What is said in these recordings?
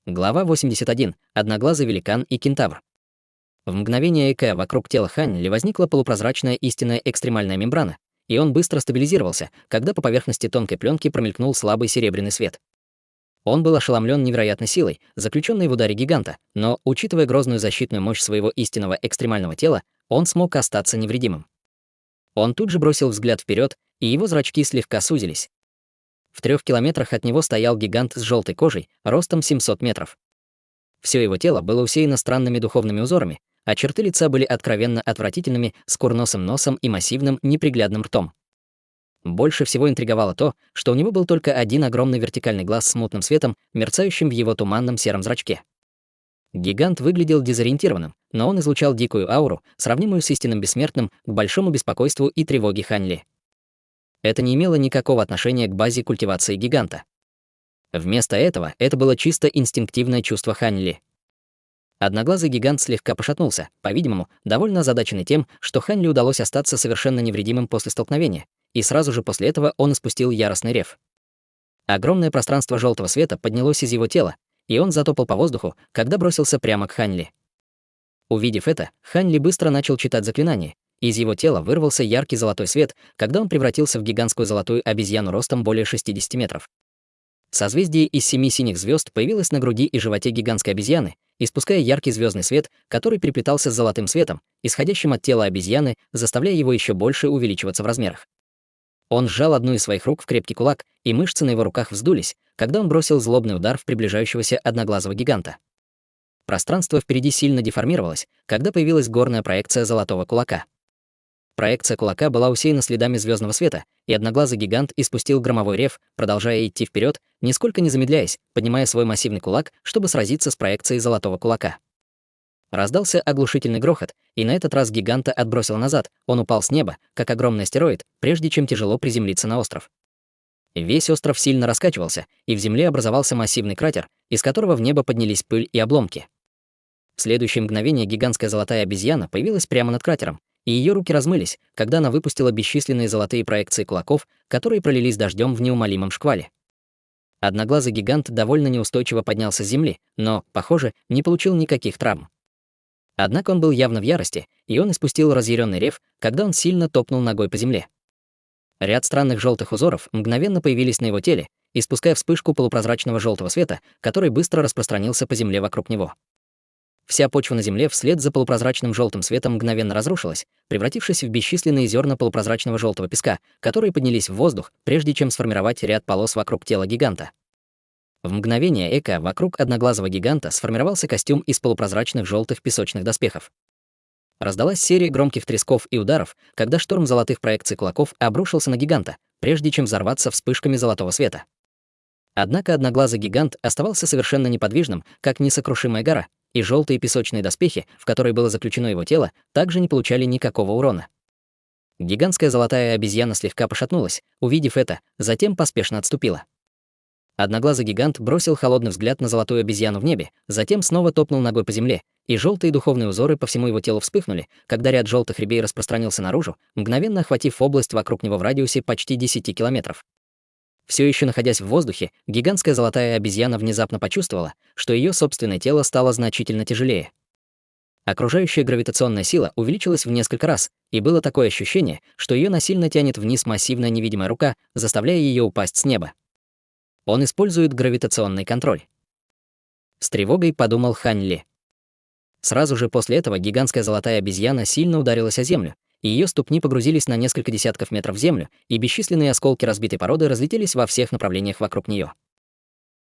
Глава 81. Одноглазый великан и кентавр. В мгновение эко вокруг тела Ханьли возникла полупрозрачная истинная экстремальная мембрана, и он быстро стабилизировался, когда по поверхности тонкой пленки промелькнул слабый серебряный свет. Он был ошеломлен невероятной силой, заключенной в ударе гиганта, но, учитывая грозную защитную мощь своего истинного экстремального тела, он смог остаться невредимым. Он тут же бросил взгляд вперед, и его зрачки слегка сузились. В 3 километрах от него стоял гигант с желтой кожей, ростом 700 метров. Все его тело было усеяно странными духовными узорами, а черты лица были откровенно отвратительными, с курносым носом и массивным, неприглядным ртом. Больше всего интриговало то, что у него был только один огромный вертикальный глаз с мутным светом, мерцающим в его туманном сером зрачке. Гигант выглядел дезориентированным, но он излучал дикую ауру, сравнимую с истинным бессмертным, к большому беспокойству и тревоге Ханьли. Это не имело никакого отношения к базе культивации гиганта. Вместо этого это было чисто инстинктивное чувство Ханьли. Одноглазый гигант слегка пошатнулся, по-видимому, довольно озадаченный тем, что Ханьли удалось остаться совершенно невредимым после столкновения, и сразу же после этого он испустил яростный рев. Огромное пространство желтого света поднялось из его тела, и он затопал по воздуху, когда бросился прямо к Ханьли. Увидев это, Ханьли быстро начал читать заклинание. Из его тела вырвался яркий золотой свет, когда он превратился в гигантскую золотую обезьяну ростом более 60 метров. Созвездие из 7 синих звезд появилось на груди и животе гигантской обезьяны, испуская яркий звездный свет, который переплетался с золотым светом, исходящим от тела обезьяны, заставляя его еще больше увеличиваться в размерах. Он сжал одну из своих рук в крепкий кулак, и мышцы на его руках вздулись, когда он бросил злобный удар в приближающегося одноглазого гиганта. Пространство впереди сильно деформировалось, когда появилась горная проекция золотого кулака. Проекция кулака была усеяна следами звездного света, и одноглазый гигант испустил громовой рев, продолжая идти вперед, нисколько не замедляясь, поднимая свой массивный кулак, чтобы сразиться с проекцией золотого кулака. Раздался оглушительный грохот, и на этот раз гиганта отбросило назад, он упал с неба, как огромный астероид, прежде чем тяжело приземлиться на остров. Весь остров сильно раскачивался, и в земле образовался массивный кратер, из которого в небо поднялись пыль и обломки. В следующее мгновение гигантская золотая обезьяна появилась прямо над кратером, и ее руки размылись, когда она выпустила бесчисленные золотые проекции кулаков, которые пролились дождем в неумолимом шквале. Одноглазый гигант довольно неустойчиво поднялся с земли, но, похоже, не получил никаких травм. Однако он был явно в ярости, и он испустил разъяренный рев, когда он сильно топнул ногой по земле. Ряд странных желтых узоров мгновенно появились на его теле, испуская вспышку полупрозрачного желтого света, который быстро распространился по земле вокруг него. Вся почва на земле вслед за полупрозрачным желтым светом мгновенно разрушилась, превратившись в бесчисленные зерна полупрозрачного желтого песка, которые поднялись в воздух, прежде чем сформировать ряд полос вокруг тела гиганта. В мгновение эко вокруг одноглазого гиганта сформировался костюм из полупрозрачных желтых песочных доспехов. Раздалась серия громких тресков и ударов, когда шторм золотых проекций кулаков обрушился на гиганта, прежде чем взорваться вспышками золотого света. Однако одноглазый гигант оставался совершенно неподвижным, как несокрушимая гора, и желтые песочные доспехи, в которые было заключено его тело, также не получали никакого урона. Гигантская золотая обезьяна слегка пошатнулась, увидев это, затем поспешно отступила. Одноглазый гигант бросил холодный взгляд на золотую обезьяну в небе, затем снова топнул ногой по земле, и желтые духовные узоры по всему его телу вспыхнули, когда ряд желтых рябей распространился наружу, мгновенно охватив область вокруг него в радиусе почти 10 километров. Все еще находясь в воздухе, гигантская золотая обезьяна внезапно почувствовала, что ее собственное тело стало значительно тяжелее. Окружающая гравитационная сила увеличилась в несколько раз, и было такое ощущение, что ее насильно тянет вниз массивная невидимая рука, заставляя ее упасть с неба. Он использует гравитационный контроль. С тревогой подумал Ханьли. Сразу же после этого гигантская золотая обезьяна сильно ударилась о землю, и ее ступни погрузились на несколько десятков метров в землю, и бесчисленные осколки разбитой породы разлетелись во всех направлениях вокруг нее.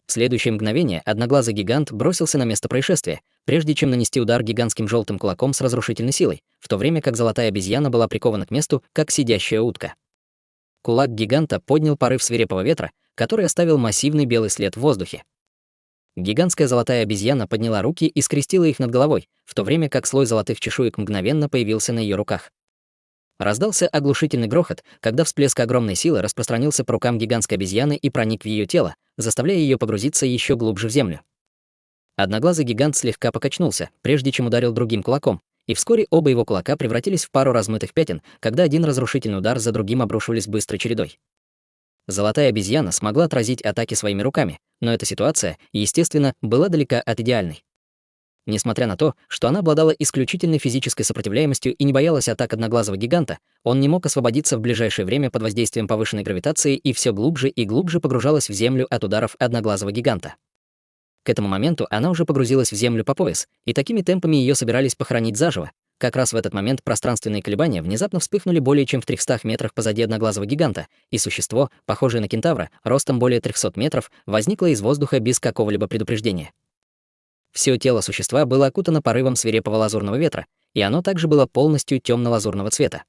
В следующее мгновение одноглазый гигант бросился на место происшествия, прежде чем нанести удар гигантским желтым кулаком с разрушительной силой, в то время как золотая обезьяна была прикована к месту, как сидящая утка. Кулак гиганта поднял порыв свирепого ветра, который оставил массивный белый след в воздухе. Гигантская золотая обезьяна подняла руки и скрестила их над головой, в то время как слой золотых чешуек мгновенно появился на ее руках. Раздался оглушительный грохот, когда всплеск огромной силы распространился по рукам гигантской обезьяны и проник в ее тело, заставляя ее погрузиться еще глубже в землю. Одноглазый гигант слегка покачнулся, прежде чем ударил другим кулаком, и вскоре оба его кулака превратились в пару размытых пятен, когда один разрушительный удар за другим обрушивались быстрой чередой. Золотая обезьяна смогла отразить атаки своими руками, но эта ситуация, естественно, была далека от идеальной. Несмотря на то, что она обладала исключительной физической сопротивляемостью и не боялась атак одноглазого гиганта, он не мог освободиться в ближайшее время под воздействием повышенной гравитации и все глубже и глубже погружалась в землю от ударов одноглазого гиганта. К этому моменту она уже погрузилась в землю по пояс, и такими темпами ее собирались похоронить заживо. Как раз в этот момент пространственные колебания внезапно вспыхнули более чем в 300 метрах позади одноглазого гиганта, и существо, похожее на кентавра, ростом более 300 метров, возникло из воздуха без какого-либо предупреждения. Все тело существа было окутано порывом свирепого лазурного ветра, и оно также было полностью темно-лазурного цвета.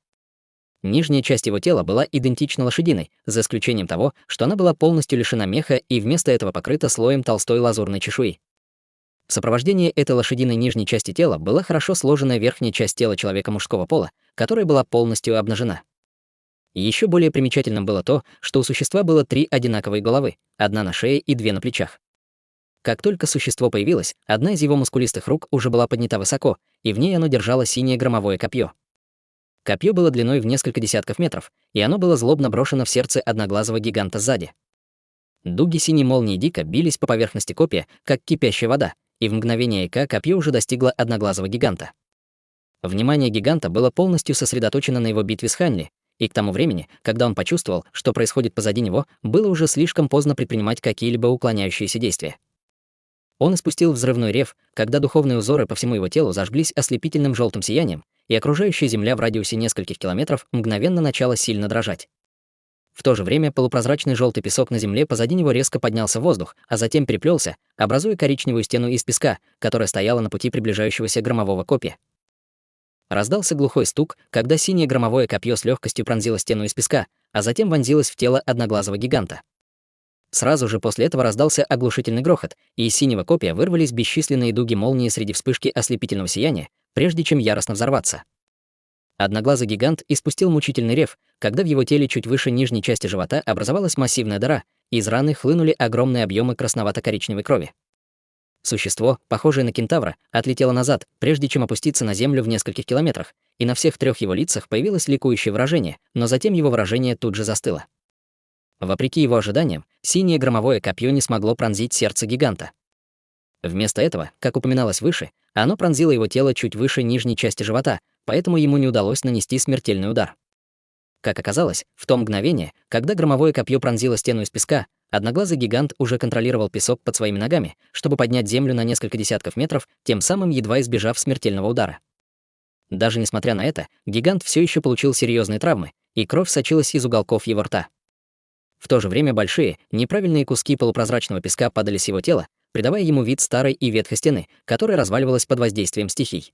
Нижняя часть его тела была идентична лошадиной, за исключением того, что она была полностью лишена меха и вместо этого покрыта слоем толстой лазурной чешуи. В сопровождении этой лошадиной нижней части тела была хорошо сложенная верхняя часть тела человека мужского пола, которая была полностью обнажена. Еще более примечательным было то, что у существа было 3 одинаковые головы, одна на шее и 2 на плечах. Как только существо появилось, одна из его мускулистых рук уже была поднята высоко, и в ней оно держало синее громовое копье. Копье было длиной в несколько десятков метров, и оно было злобно брошено в сердце одноглазого гиганта сзади. Дуги синей молнии дико бились по поверхности копья, как кипящая вода, и в мгновение ока копье уже достигло одноглазого гиганта. Внимание гиганта было полностью сосредоточено на его битве с Ханли, и к тому времени, когда он почувствовал, что происходит позади него, было уже слишком поздно предпринимать какие-либо уклоняющиеся действия. Он испустил взрывной рев, когда духовные узоры по всему его телу зажглись ослепительным желтым сиянием, и окружающая земля в радиусе нескольких километров мгновенно начала сильно дрожать. В то же время полупрозрачный желтый песок на земле позади него резко поднялся в воздух, а затем переплелся, образуя коричневую стену из песка, которая стояла на пути приближающегося громового копья. Раздался глухой стук, когда синее громовое копье с легкостью пронзило стену из песка, а затем вонзилось в тело одноглазого гиганта. Сразу же после этого раздался оглушительный грохот, и из синего копья вырвались бесчисленные дуги молнии среди вспышки ослепительного сияния, прежде чем яростно взорваться. Одноглазый гигант испустил мучительный рев, когда в его теле чуть выше нижней части живота образовалась массивная дыра, и из раны хлынули огромные объемы красновато-коричневой крови. Существо, похожее на кентавра, отлетело назад, прежде чем опуститься на землю в нескольких километрах, и на всех 3 его лицах появилось ликующее выражение, но затем его выражение тут же застыло. Вопреки его ожиданиям, синее громовое копье не смогло пронзить сердце гиганта. Вместо этого, как упоминалось выше, оно пронзило его тело чуть выше нижней части живота, поэтому ему не удалось нанести смертельный удар. Как оказалось, в то мгновение, когда громовое копье пронзило стену из песка, одноглазый гигант уже контролировал песок под своими ногами, чтобы поднять землю на несколько десятков метров, тем самым едва избежав смертельного удара. Даже несмотря на это, гигант все еще получил серьезные травмы, и кровь сочилась из уголков его рта. В то же время большие, неправильные куски полупрозрачного песка падали с его тела, придавая ему вид старой и ветхой стены, которая разваливалась под воздействием стихий.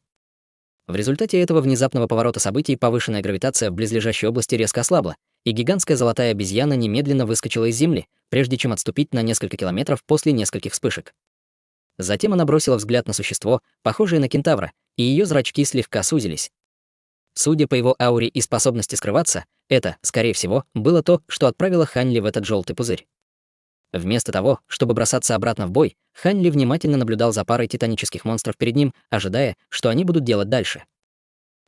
В результате этого внезапного поворота событий повышенная гравитация в близлежащей области резко ослабла, и гигантская золотая обезьяна немедленно выскочила из земли, прежде чем отступить на несколько километров после нескольких вспышек. Затем она бросила взгляд на существо, похожее на кентавра, и ее зрачки слегка сузились. Судя по его ауре и способности скрываться, это, скорее всего, было то, что отправило Ханли в этот желтый пузырь. Вместо того, чтобы бросаться обратно в бой, Ханли внимательно наблюдал за парой титанических монстров перед ним, ожидая, что они будут делать дальше.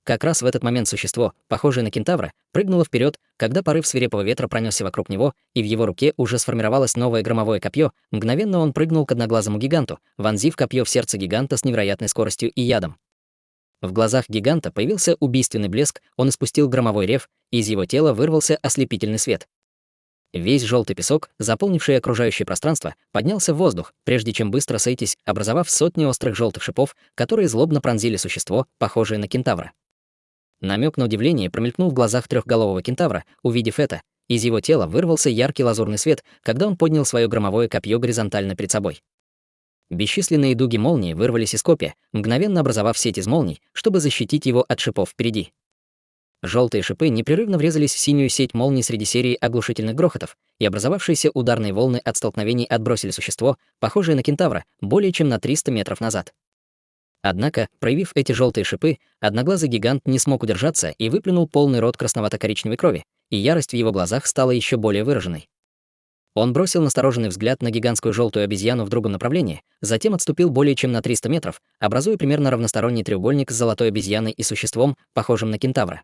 Как раз в этот момент существо, похожее на кентавра, прыгнуло вперед, когда порыв свирепого ветра пронесся вокруг него, и в его руке уже сформировалось новое громовое копье. Мгновенно он прыгнул к одноглазому гиганту, вонзив копье в сердце гиганта с невероятной скоростью и ядом. В глазах гиганта появился убийственный блеск, он испустил громовой рев, и из его тела вырвался ослепительный свет. Весь желтый песок, заполнивший окружающее пространство, поднялся в воздух, прежде чем быстро сойтись, образовав сотни острых желтых шипов, которые злобно пронзили существо, похожее на кентавра. Намек на удивление промелькнул в глазах трехголового кентавра. Увидев это, из его тела вырвался яркий лазурный свет, когда он поднял свое громовое копье горизонтально перед собой. Бесчисленные дуги молнии вырвались из копья, мгновенно образовав сеть из молний, чтобы защитить его от шипов впереди. Желтые шипы непрерывно врезались в синюю сеть молний среди серии оглушительных грохотов, и образовавшиеся ударные волны от столкновений отбросили существо, похожее на кентавра, более чем на 300 метров назад. Однако, проявив эти желтые шипы, одноглазый гигант не смог удержаться и выплюнул полный рот красновато-коричневой крови, и ярость в его глазах стала еще более выраженной. Он бросил настороженный взгляд на гигантскую желтую обезьяну в другом направлении, затем отступил более чем на 300 метров, образуя примерно равносторонний треугольник с золотой обезьяной и существом, похожим на кентавра.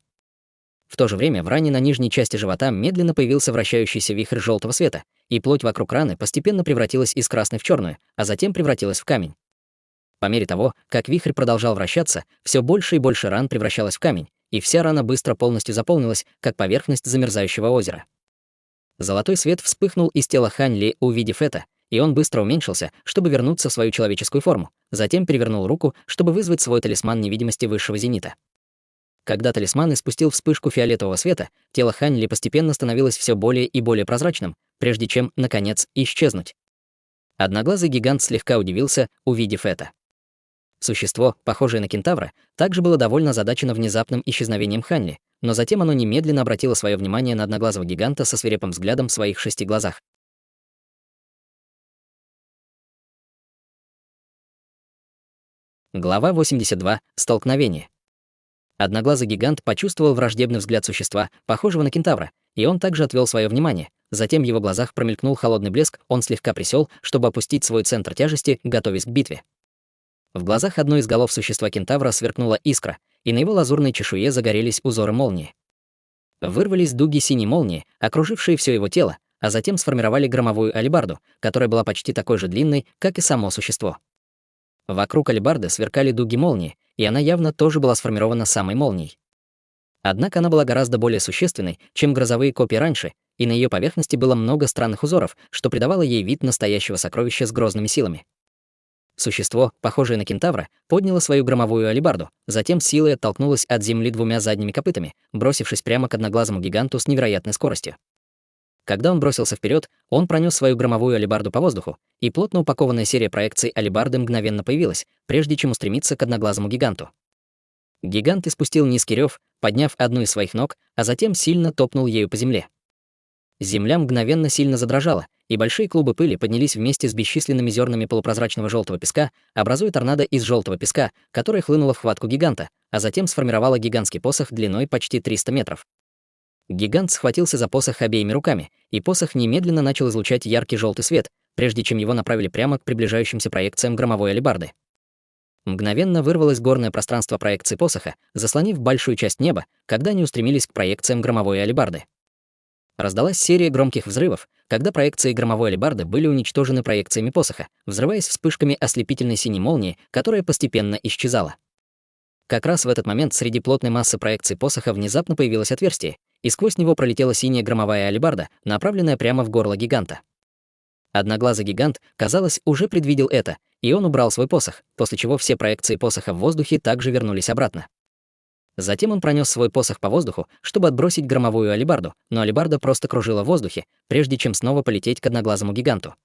В то же время в ране на нижней части живота медленно появился вращающийся вихрь желтого света, и плоть вокруг раны постепенно превратилась из красной в черную, а затем превратилась в камень. По мере того, как вихрь продолжал вращаться, все больше и больше ран превращалось в камень, и вся рана быстро полностью заполнилась, как поверхность замерзающего озера. Золотой свет вспыхнул из тела Хань Ли, увидев это, и он быстро уменьшился, чтобы вернуться в свою человеческую форму, затем перевернул руку, чтобы вызвать свой талисман невидимости высшего зенита. Когда талисман испустил вспышку фиолетового света, тело Хань Ли постепенно становилось все более и более прозрачным, прежде чем, наконец, исчезнуть. Одноглазый гигант слегка удивился, увидев это. Существо, похожее на кентавра, также было довольно озадачено внезапным исчезновением Хань Ли, но затем оно немедленно обратило свое внимание на одноглазого гиганта со свирепым взглядом в своих 6 глазах. Глава 82. Столкновение. Одноглазый гигант почувствовал враждебный взгляд существа, похожего на кентавра, и он также отвел свое внимание. Затем в его глазах промелькнул холодный блеск, он слегка присел, чтобы опустить свой центр тяжести, готовясь к битве. В глазах одной из голов существа кентавра сверкнула искра, и на его лазурной чешуе загорелись узоры молнии. Вырвались дуги синей молнии, окружившие все его тело, а затем сформировали громовую алебарду, которая была почти такой же длинной, как и само существо. Вокруг алебарды сверкали дуги молнии, и она явно тоже была сформирована самой молнией. Однако она была гораздо более существенной, чем грозовые копья раньше, и на ее поверхности было много странных узоров, что придавало ей вид настоящего сокровища с грозными силами. Существо, похожее на кентавра, подняло свою громовую алебарду, затем силой оттолкнулось от земли двумя задними копытами, бросившись прямо к одноглазому гиганту с невероятной скоростью. Когда он бросился вперед, он пронес свою громовую алебарду по воздуху, и плотно упакованная серия проекций алебарды мгновенно появилась, прежде чем устремиться к одноглазому гиганту. Гигант испустил низкий рев, подняв одну из своих ног, а затем сильно топнул ею по земле. Земля мгновенно сильно задрожала, и большие клубы пыли поднялись вместе с бесчисленными зернами полупрозрачного желтого песка, образуя торнадо из желтого песка, которое хлынуло в хватку гиганта, а затем сформировало гигантский посох длиной почти 300 метров. Гигант схватился за посох обеими руками, и посох немедленно начал излучать яркий желтый свет, прежде чем его направили прямо к приближающимся проекциям громовой алебарды. Мгновенно вырвалось горное пространство проекции посоха, заслонив большую часть неба, когда они устремились к проекциям громовой алебарды. Раздалась серия громких взрывов, когда проекции громовой алебарды были уничтожены проекциями посоха, взрываясь вспышками ослепительной синей молнии, которая постепенно исчезала. Как раз в этот момент среди плотной массы проекций посоха внезапно появилось отверстие, и сквозь него пролетела синяя громовая алебарда, направленная прямо в горло гиганта. Одноглазый гигант, казалось, уже предвидел это, и он убрал свой посох, после чего все проекции посоха в воздухе также вернулись обратно. Затем он пронес свой посох по воздуху, чтобы отбросить громовую алебарду, но алебарда просто кружила в воздухе, прежде чем снова полететь к одноглазому гиганту.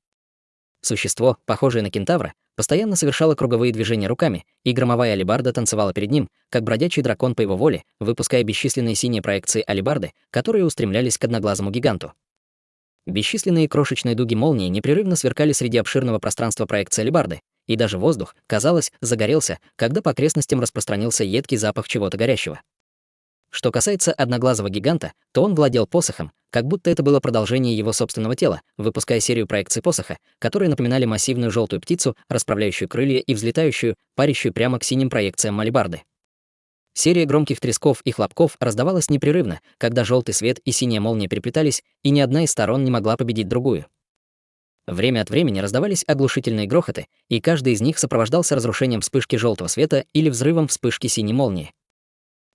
Существо, похожее на кентавра, постоянно совершало круговые движения руками, и громовая алебарда танцевала перед ним, как бродячий дракон по его воле, выпуская бесчисленные синие проекции алебарды, которые устремлялись к одноглазому гиганту. Бесчисленные крошечные дуги молнии непрерывно сверкали среди обширного пространства проекции алебарды, и даже воздух, казалось, загорелся, когда по окрестностям распространился едкий запах чего-то горящего. Что касается одноглазого гиганта, то он владел посохом, как будто это было продолжение его собственного тела, выпуская серию проекций посоха, которые напоминали массивную желтую птицу, расправляющую крылья и взлетающую, парящую прямо к синим проекциям алебарды. Серия громких тресков и хлопков раздавалась непрерывно, когда желтый свет и синяя молния переплетались, и ни одна из сторон не могла победить другую. Время от времени раздавались оглушительные грохоты, и каждый из них сопровождался разрушением вспышки желтого света или взрывом вспышки синей молнии.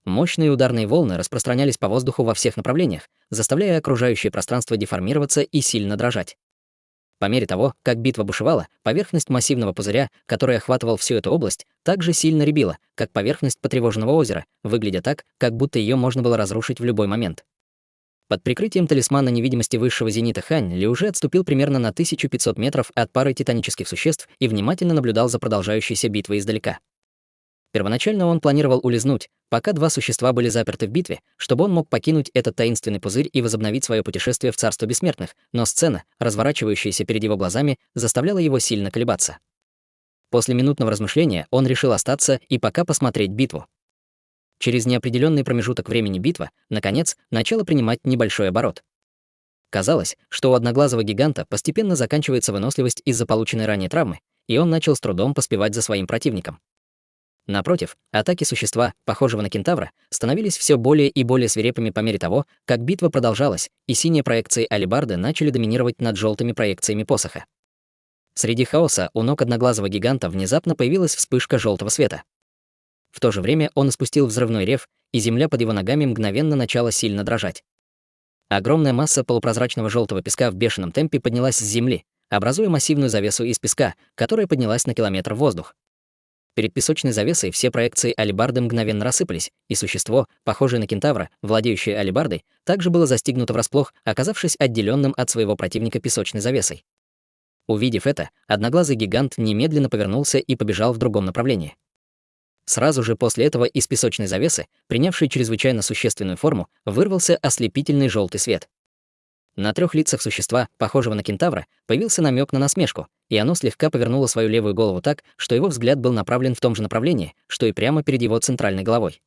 Мощные ударные волны распространялись по воздуху во всех направлениях, заставляя окружающее пространство деформироваться и сильно дрожать. По мере того, как битва бушевала, поверхность массивного пузыря, который охватывал всю эту область, также сильно рябила, как поверхность потревоженного озера, выглядя так, как будто ее можно было разрушить в любой момент. Под прикрытием талисмана невидимости высшего зенита Хань Ли уже отступил примерно на 1500 метров от пары титанических существ и внимательно наблюдал за продолжающейся битвой издалека. Первоначально он планировал улизнуть, пока два существа были заперты в битве, чтобы он мог покинуть этот таинственный пузырь и возобновить свое путешествие в царство бессмертных, но сцена, разворачивающаяся перед его глазами, заставляла его сильно колебаться. После минутного размышления он решил остаться и пока посмотреть битву. Через неопределенный промежуток времени битва, наконец, начала принимать небольшой оборот. Казалось, что у одноглазого гиганта постепенно заканчивается выносливость из-за полученной ранее травмы, и он начал с трудом поспевать за своим противником. Напротив, атаки существа, похожего на кентавра, становились все более и более свирепыми по мере того, как битва продолжалась, и синие проекции алебарды начали доминировать над желтыми проекциями посоха. Среди хаоса у ног одноглазого гиганта внезапно появилась вспышка желтого света. В то же время он испустил взрывной рев, и земля под его ногами мгновенно начала сильно дрожать. Огромная масса полупрозрачного желтого песка в бешеном темпе поднялась с земли, образуя массивную завесу из песка, которая поднялась на километр в воздух. Перед песочной завесой все проекции алебарды мгновенно рассыпались, и существо, похожее на кентавра, владеющее алебардой, также было застигнуто врасплох, оказавшись отделенным от своего противника песочной завесой. Увидев это, одноглазый гигант немедленно повернулся и побежал в другом направлении. Сразу же после этого из песочной завесы, принявшей чрезвычайно существенную форму, вырвался ослепительный желтый свет. На 3 лицах существа, похожего на кентавра, появился намек на насмешку, и оно слегка повернуло свою левую голову так, что его взгляд был направлен в том же направлении, что и прямо перед его центральной головой.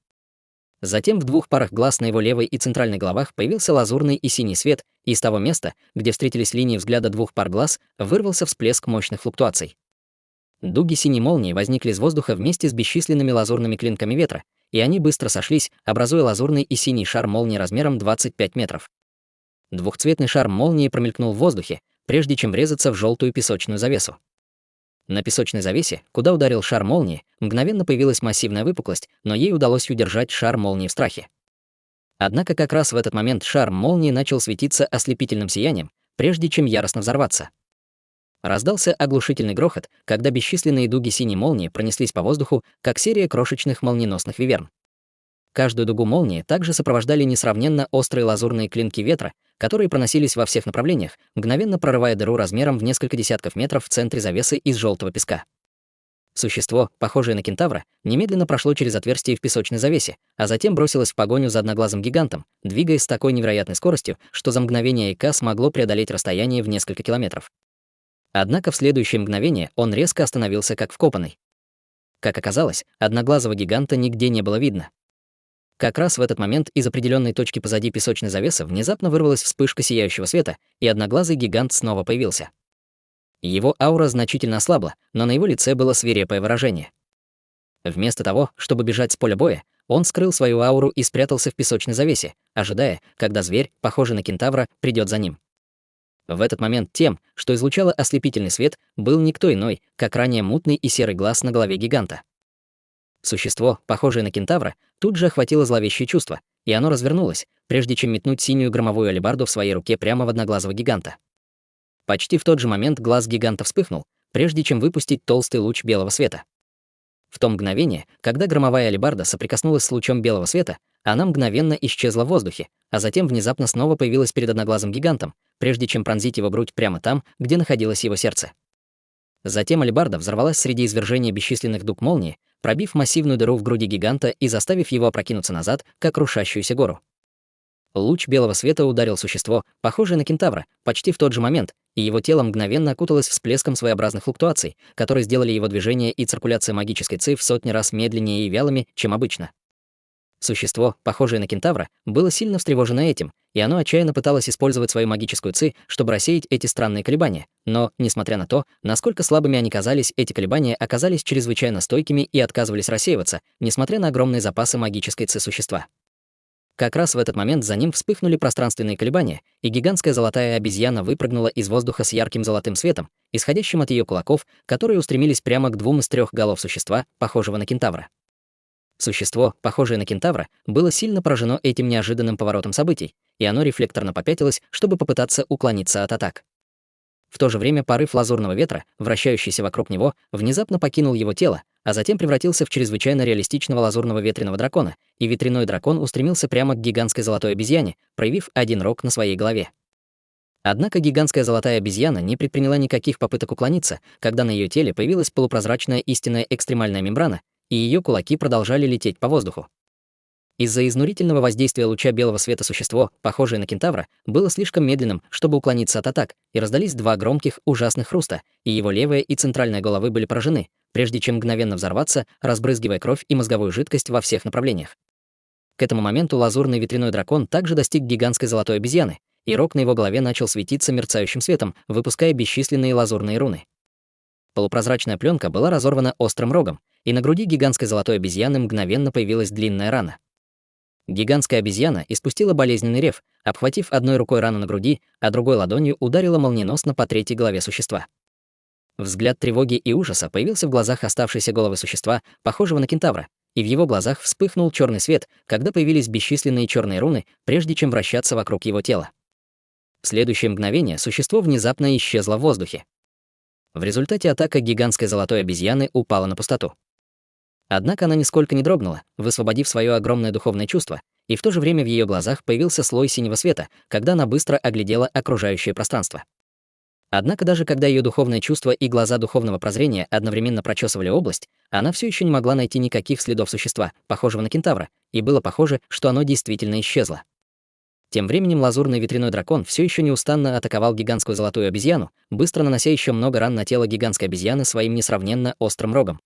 Затем в 2 парах глаз на его левой и центральной головах появился лазурный и синий свет, и из того места, где встретились линии взгляда 2 пар глаз, вырвался всплеск мощных флуктуаций. Дуги синей молнии возникли из воздуха вместе с бесчисленными лазурными клинками ветра, и они быстро сошлись, образуя лазурный и синий шар молнии размером 25 метров. Двухцветный шар молнии промелькнул в воздухе, прежде чем врезаться в желтую песочную завесу. На песочной завесе, куда ударил шар молнии, мгновенно появилась массивная выпуклость, но ей удалось удержать шар молнии в страхе. Однако как раз в этот момент шар молнии начал светиться ослепительным сиянием, прежде чем яростно взорваться. Раздался оглушительный грохот, когда бесчисленные дуги синей молнии пронеслись по воздуху, как серия крошечных молниеносных виверн. Каждую дугу молнии также сопровождали несравненно острые лазурные клинки ветра, которые проносились во всех направлениях, мгновенно прорывая дыру размером в несколько десятков метров в центре завесы из желтого песка. Существо, похожее на кентавра, немедленно прошло через отверстие в песочной завесе, а затем бросилось в погоню за одноглазым гигантом, двигаясь с такой невероятной скоростью, что за мгновение ИК смогло преодолеть расстояние в несколько километров. Однако в следующее мгновение он резко остановился как вкопанный. Как оказалось, одноглазого гиганта нигде не было видно. Как раз в этот момент из определенной точки позади песочной завесы внезапно вырвалась вспышка сияющего света, и одноглазый гигант снова появился. Его аура значительно ослабла, но на его лице было свирепое выражение. Вместо того, чтобы бежать с поля боя, он скрыл свою ауру и спрятался в песочной завесе, ожидая, когда зверь, похожий на кентавра, придет за ним. В этот момент тем, что излучало ослепительный свет, был никто иной, как ранее мутный и серый глаз на голове гиганта. Существо, похожее на кентавра, тут же охватило зловещее чувство, и оно развернулось, прежде чем метнуть синюю громовую алебарду в своей руке прямо в одноглазого гиганта. Почти в тот же момент глаз гиганта вспыхнул, прежде чем выпустить толстый луч белого света. В то мгновение, когда громовая алебарда соприкоснулась с лучом белого света, она мгновенно исчезла в воздухе, а затем внезапно снова появилась перед одноглазым гигантом, прежде чем пронзить его грудь прямо там, где находилось его сердце. Затем алебарда взорвалась среди извержения бесчисленных дуг молнии, пробив массивную дыру в груди гиганта и заставив его опрокинуться назад, как рушащуюся гору. Луч белого света ударил существо, похожее на кентавра, почти в тот же момент, и его тело мгновенно окуталось всплеском своеобразных флуктуаций, которые сделали его движение и циркуляция магической ци в сотни раз медленнее и вялыми, чем обычно. Существо, похожее на кентавра, было сильно встревожено этим, и оно отчаянно пыталось использовать свою магическую ци, чтобы рассеять эти странные колебания. Но, несмотря на то, насколько слабыми они казались, эти колебания оказались чрезвычайно стойкими и отказывались рассеиваться, несмотря на огромные запасы магической ци существа. Как раз в этот момент за ним вспыхнули пространственные колебания, и гигантская золотая обезьяна выпрыгнула из воздуха с ярким золотым светом, исходящим от ее кулаков, которые устремились прямо к 2 из 3 голов существа, похожего на кентавра. Существо, похожее на кентавра, было сильно поражено этим неожиданным поворотом событий, и оно рефлекторно попятилось, чтобы попытаться уклониться от атак. В то же время порыв лазурного ветра, вращающийся вокруг него, внезапно покинул его тело, а затем превратился в чрезвычайно реалистичного лазурного ветреного дракона, и ветряной дракон устремился прямо к гигантской золотой обезьяне, проявив один рог на своей голове. Однако гигантская золотая обезьяна не предприняла никаких попыток уклониться, когда на ее теле появилась полупрозрачная истинная экстремальная мембрана, и ее кулаки продолжали лететь по воздуху. Из-за изнурительного воздействия луча белого света существо, похожее на кентавра, было слишком медленным, чтобы уклониться от атак, и раздались 2 громких, ужасных хруста, и его левая и центральная головы были поражены, прежде чем мгновенно взорваться, разбрызгивая кровь и мозговую жидкость во всех направлениях. К этому моменту лазурный ветряной дракон также достиг гигантской золотой обезьяны, и рог на его голове начал светиться мерцающим светом, выпуская бесчисленные лазурные руны. Полупрозрачная пленка была разорвана острым рогом, и на груди гигантской золотой обезьяны мгновенно появилась длинная рана. Гигантская обезьяна испустила болезненный рев, обхватив одной рукой рану на груди, а другой ладонью ударила молниеносно по третьей голове существа. Взгляд тревоги и ужаса появился в глазах оставшейся головы существа, похожего на кентавра, и в его глазах вспыхнул черный свет, когда появились бесчисленные черные руны, прежде чем вращаться вокруг его тела. В следующее мгновение существо внезапно исчезло в воздухе. В результате атака гигантской золотой обезьяны упала на пустоту. Однако она нисколько не дрогнула, высвободив свое огромное духовное чувство, и в то же время в ее глазах появился слой синего света, когда она быстро оглядела окружающее пространство. Однако даже когда ее духовное чувство и глаза духовного прозрения одновременно прочесывали область, она все еще не могла найти никаких следов существа, похожего на кентавра, и было похоже, что оно действительно исчезло. Тем временем лазурный ветряной дракон все еще неустанно атаковал гигантскую золотую обезьяну, быстро нанося еще много ран на тело гигантской обезьяны своим несравненно острым рогом.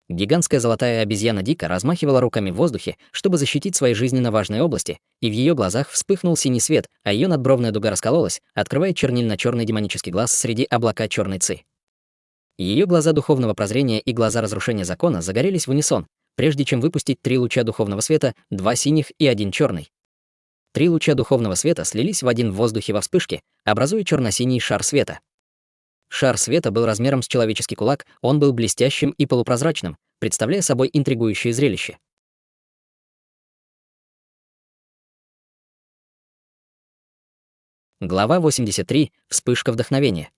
Гигантская золотая обезьяна дико размахивала руками в воздухе, чтобы защитить свои жизненно важные области, и в ее глазах вспыхнул синий свет, а ее надбровная дуга раскололась, открывая чернильно-черный демонический глаз среди облака черной ци. Ее глаза духовного прозрения и глаза разрушения закона загорелись в унисон, прежде чем выпустить 3 луча духовного света, 2 синих и 1 черный. 3 луча духовного света слились в один в воздухе во вспышке, образуя черно-синий шар света. Шар света был размером с человеческий кулак, он был блестящим и полупрозрачным, представляя собой интригующее зрелище. Глава 83. Вспышка вдохновения.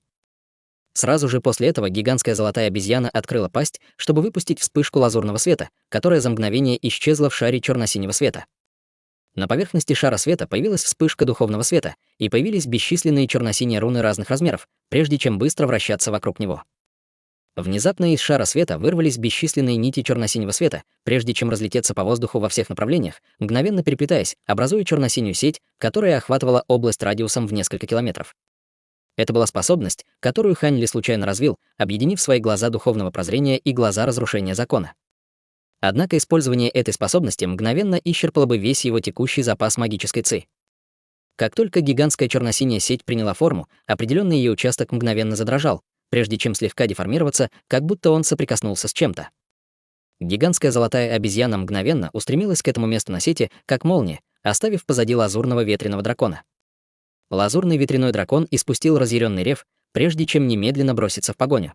Сразу же после этого гигантская золотая обезьяна открыла пасть, чтобы выпустить вспышку лазурного света, которая за мгновение исчезла в шаре черно-синего света. На поверхности шара света появилась вспышка духовного света, и появились бесчисленные черно-синие руны разных размеров, прежде чем быстро вращаться вокруг него. Внезапно из шара света вырвались бесчисленные нити черно-синего света, прежде чем разлететься по воздуху во всех направлениях, мгновенно переплетаясь, образуя черно-синюю сеть, которая охватывала область радиусом в несколько километров. Это была способность, которую Хань Ли случайно развил, объединив свои глаза духовного прозрения и глаза разрушения закона. Однако использование этой способности мгновенно исчерпало бы весь его текущий запас магической ци. Как только гигантская черно-синяя сеть приняла форму, определенный ее участок мгновенно задрожал, прежде чем слегка деформироваться, как будто он соприкоснулся с чем-то. Гигантская золотая обезьяна мгновенно устремилась к этому месту на сети, как молния, оставив позади лазурного ветряного дракона. Лазурный ветряной дракон испустил разъяренный рев, прежде чем немедленно броситься в погоню.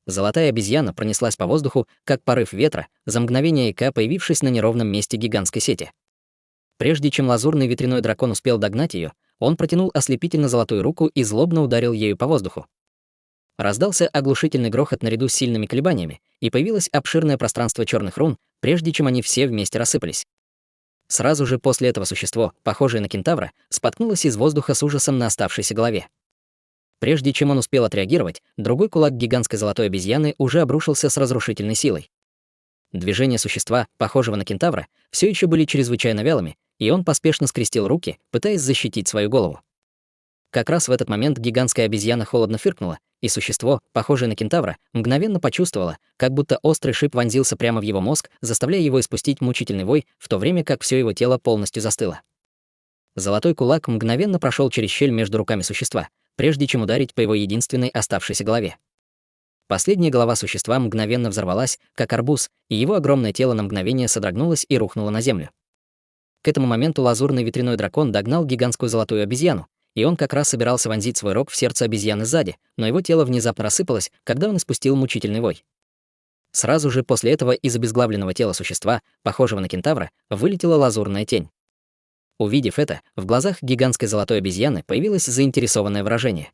Золотая обезьяна пронеслась по воздуху, как порыв ветра, за мгновение ика появившись на неровном месте гигантской сети. Прежде чем лазурный ветряной дракон успел догнать ее, он протянул ослепительно-золотую руку и злобно ударил ею по воздуху. Раздался оглушительный грохот наряду с сильными колебаниями, и появилось обширное пространство черных рун, прежде чем они все вместе рассыпались. Сразу же после этого существо, похожее на кентавра, споткнулось из воздуха с ужасом на оставшейся голове. Прежде чем он успел отреагировать, другой кулак гигантской золотой обезьяны уже обрушился с разрушительной силой. Движения существа, похожего на кентавра, все еще были чрезвычайно вялыми, и он поспешно скрестил руки, пытаясь защитить свою голову. Как раз в этот момент гигантская обезьяна холодно фыркнула, и существо, похожее на кентавра, мгновенно почувствовало, как будто острый шип вонзился прямо в его мозг, заставляя его испустить мучительный вой, в то время как все его тело полностью застыло. Золотой кулак мгновенно прошел через щель между руками существа, прежде чем ударить по его единственной оставшейся голове. Последняя голова существа мгновенно взорвалась, как арбуз, и его огромное тело на мгновение содрогнулось и рухнуло на землю. К этому моменту лазурный ветряной дракон догнал гигантскую золотую обезьяну, и он как раз собирался вонзить свой рог в сердце обезьяны сзади, но его тело внезапно рассыпалось, когда он испустил мучительный вой. Сразу же после этого из обезглавленного тела существа, похожего на кентавра, вылетела лазурная тень. Увидев это, в глазах гигантской золотой обезьяны появилось заинтересованное выражение.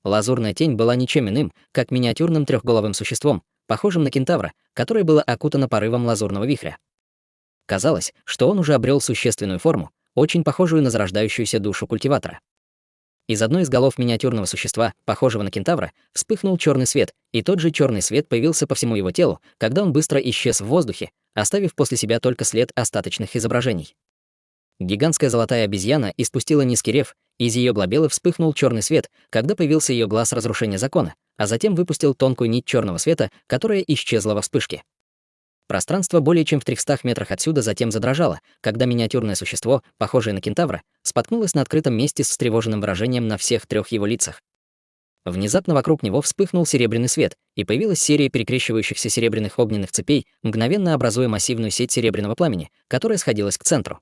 Лазурная тень была ничем иным, как миниатюрным трехголовым существом, похожим на кентавра, которое было окутано порывом лазурного вихря. Казалось, что он уже обрел существенную форму, очень похожую на зарождающуюся душу культиватора. Из одной из голов миниатюрного существа, похожего на кентавра, вспыхнул черный свет, и тот же черный свет появился по всему его телу, когда он быстро исчез в воздухе, оставив после себя только след остаточных изображений. Гигантская золотая обезьяна испустила низкий рев, и из ее глобелы вспыхнул черный свет, когда появился ее глаз разрушения закона, а затем выпустил тонкую нить черного света, которая исчезла во вспышке. Пространство более чем в 300 метрах отсюда затем задрожало, когда миниатюрное существо, похожее на кентавра, споткнулось на открытом месте с встревоженным выражением на всех трех его лицах. Внезапно вокруг него вспыхнул серебряный свет, и появилась серия перекрещивающихся серебряных огненных цепей, мгновенно образуя массивную сеть серебряного пламени, которая сходилась к центру.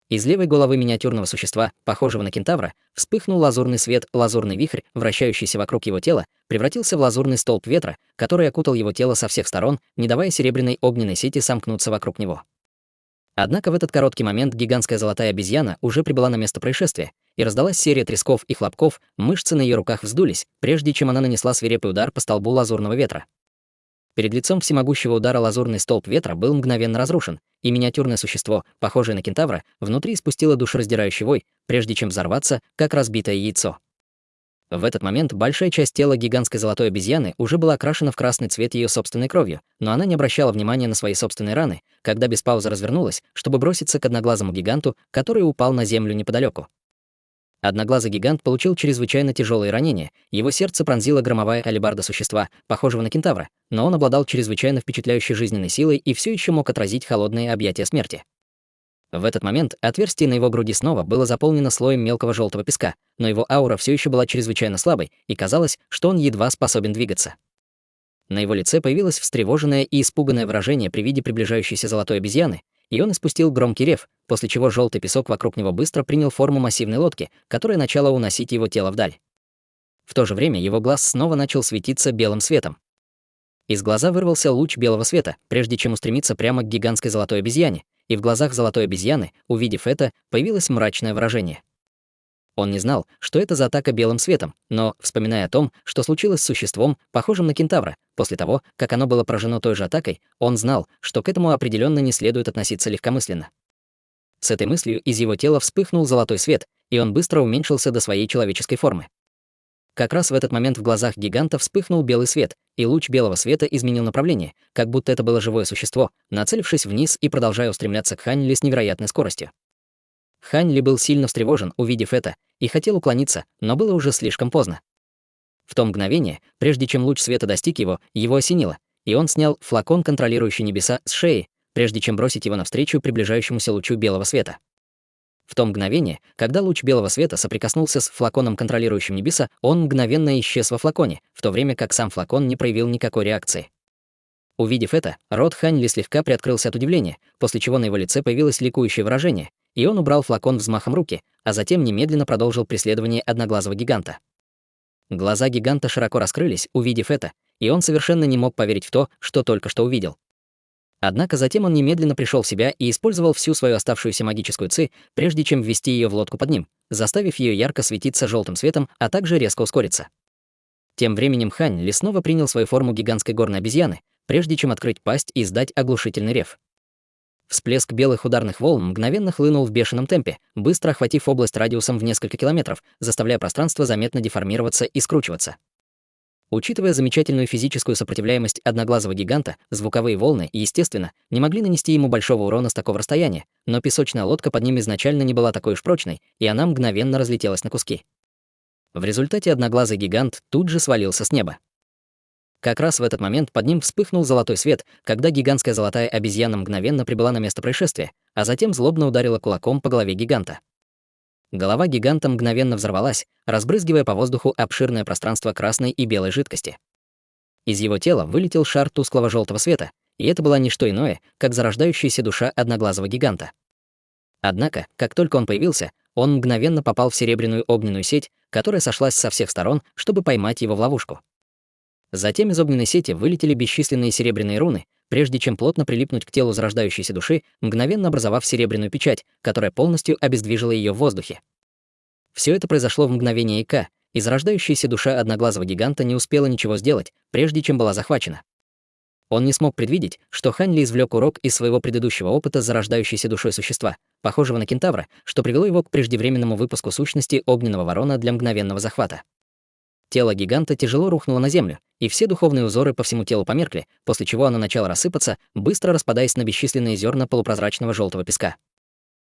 Из левой головы миниатюрного существа, похожего на кентавра, вспыхнул лазурный свет, лазурный вихрь, вращающийся вокруг его тела, превратился в лазурный столб ветра, который окутал его тело со всех сторон, не давая серебряной огненной сети сомкнуться вокруг него. Однако в этот короткий момент гигантская золотая обезьяна уже прибыла на место происшествия, и раздалась серия тресков и хлопков, мышцы на ее руках вздулись, прежде чем она нанесла свирепый удар по столбу лазурного ветра. Перед лицом всемогущего удара лазурный столб ветра был мгновенно разрушен, и миниатюрное существо, похожее на кентавра, внутри испустило душераздирающий вой, прежде чем взорваться, как разбитое яйцо. В этот момент большая часть тела гигантской золотой обезьяны уже была окрашена в красный цвет ее собственной кровью, но она не обращала внимания на свои собственные раны, когда без паузы развернулась, чтобы броситься к одноглазому гиганту, который упал на землю неподалеку. Одноглазый гигант получил чрезвычайно тяжелые ранения, его сердце пронзила громовая алебарда существа, похожего на кентавра, но он обладал чрезвычайно впечатляющей жизненной силой и все еще мог отразить холодные объятия смерти. В этот момент отверстие на его груди снова было заполнено слоем мелкого желтого песка, но его аура все еще была чрезвычайно слабой, и казалось, что он едва способен двигаться. На его лице появилось встревоженное и испуганное выражение при виде приближающейся золотой обезьяны, и он испустил громкий рев, после чего желтый песок вокруг него быстро принял форму массивной лодки, которая начала уносить его тело вдаль. В то же время его глаз снова начал светиться белым светом. Из глаза вырвался луч белого света, прежде чем устремиться прямо к гигантской золотой обезьяне, и в глазах золотой обезьяны, увидев это, появилось мрачное выражение. Он не знал, что это за атака белым светом, но, вспоминая о том, что случилось с существом, похожим на кентавра, после того, как оно было поражено той же атакой, он знал, что к этому определенно не следует относиться легкомысленно. С этой мыслью из его тела вспыхнул золотой свет, и он быстро уменьшился до своей человеческой формы. Как раз в этот момент в глазах гиганта вспыхнул белый свет, и луч белого света изменил направление, как будто это было живое существо, нацелившись вниз и продолжая устремляться к Хань Ли с невероятной скоростью. Хань Ли был сильно встревожен, увидев это, и хотел уклониться, но было уже слишком поздно. В то мгновение, прежде чем луч света достиг его осенило, и он снял флакон, контролирующий небеса, с шеи, прежде чем бросить его навстречу приближающемуся лучу белого света. В то мгновение, когда луч белого света соприкоснулся с флаконом, контролирующим небеса, он мгновенно исчез во флаконе, в то время как сам флакон не проявил никакой реакции. Увидев это, рот Хань Ли слегка приоткрылся от удивления, после чего на его лице появилось ликующее выражение, и он убрал флакон взмахом руки, а затем немедленно продолжил преследование одноглазого гиганта. Глаза гиганта широко раскрылись, увидев это, и он совершенно не мог поверить в то, что только что увидел. Однако затем он немедленно пришел в себя и использовал всю свою оставшуюся магическую ци, прежде чем ввести ее в лодку под ним, заставив ее ярко светиться желтым светом, а также резко ускориться. Тем временем Хань Ли снова принял свою форму гигантской горной обезьяны, прежде чем открыть пасть и издать оглушительный рев. Всплеск белых ударных волн мгновенно хлынул в бешеном темпе, быстро охватив область радиусом в несколько километров, заставляя пространство заметно деформироваться и скручиваться. Учитывая замечательную физическую сопротивляемость одноглазого гиганта, звуковые волны, естественно, не могли нанести ему большого урона с такого расстояния, но песочная лодка под ним изначально не была такой уж прочной, и она мгновенно разлетелась на куски. В результате одноглазый гигант тут же свалился с неба. Как раз в этот момент под ним вспыхнул золотой свет, когда гигантская золотая обезьяна мгновенно прибыла на место происшествия, а затем злобно ударила кулаком по голове гиганта. Голова гиганта мгновенно взорвалась, разбрызгивая по воздуху обширное пространство красной и белой жидкости. Из его тела вылетел шар тусклого желтого света, и это была не что иное, как зарождающаяся душа одноглазого гиганта. Однако, как только он появился, он мгновенно попал в серебряную огненную сеть, которая сошлась со всех сторон, чтобы поймать его в ловушку. Затем из огненной сети вылетели бесчисленные серебряные руны, прежде чем плотно прилипнуть к телу зарождающейся души, мгновенно образовав серебряную печать, которая полностью обездвижила ее в воздухе. Все это произошло в мгновение ока, и зарождающаяся душа одноглазого гиганта не успела ничего сделать, прежде чем была захвачена. Он не смог предвидеть, что Хань Ли извлек урок из своего предыдущего опыта с зарождающейся душой существа, похожего на кентавра, что привело его к преждевременному выпуску сущности огненного ворона для мгновенного захвата. Тело гиганта тяжело рухнуло на землю, и все духовные узоры по всему телу померкли, после чего оно начало рассыпаться, быстро распадаясь на бесчисленные зерна полупрозрачного желтого песка.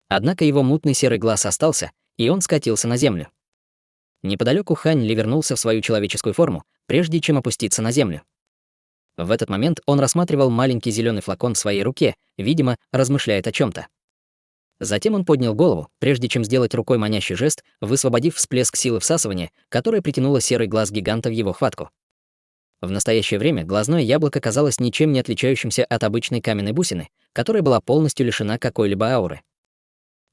Однако его мутный серый глаз остался, и он скатился на землю. Неподалеку Хань Ли вернулся в свою человеческую форму, прежде чем опуститься на землю. В этот момент он рассматривал маленький зеленый флакон в своей руке, видимо, размышляет о чем-то. Затем он поднял голову, прежде чем сделать рукой манящий жест, высвободив всплеск силы всасывания, которая притянула серый глаз гиганта в его хватку. В настоящее время глазное яблоко казалось ничем не отличающимся от обычной каменной бусины, которая была полностью лишена какой-либо ауры.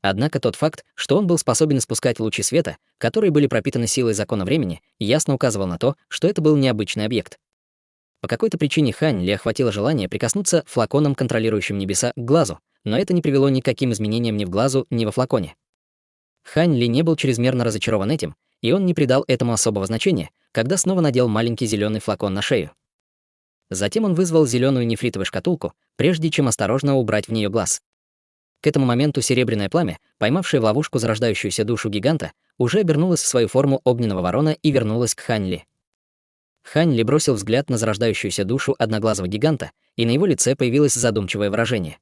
Однако тот факт, что он был способен испускать лучи света, которые были пропитаны силой закона времени, ясно указывал на то, что это был необычный объект. По какой-то причине Хань Ли охватило желание прикоснуться флаконом, контролирующим небеса, к глазу, но это не привело ни к каким изменениям ни в глазу, ни во флаконе. Хань Ли не был чрезмерно разочарован этим, и он не придал этому особого значения, когда снова надел маленький зеленый флакон на шею. Затем он вызвал зеленую нефритовую шкатулку, прежде чем осторожно убрать в нее глаз. К этому моменту серебряное пламя, поймавшее в ловушку зарождающуюся душу гиганта, уже обернулось в свою форму огненного ворона и вернулось к Хань Ли. Хань Ли бросил взгляд на зарождающуюся душу одноглазого гиганта, и на его лице появилось задумчивое выражение.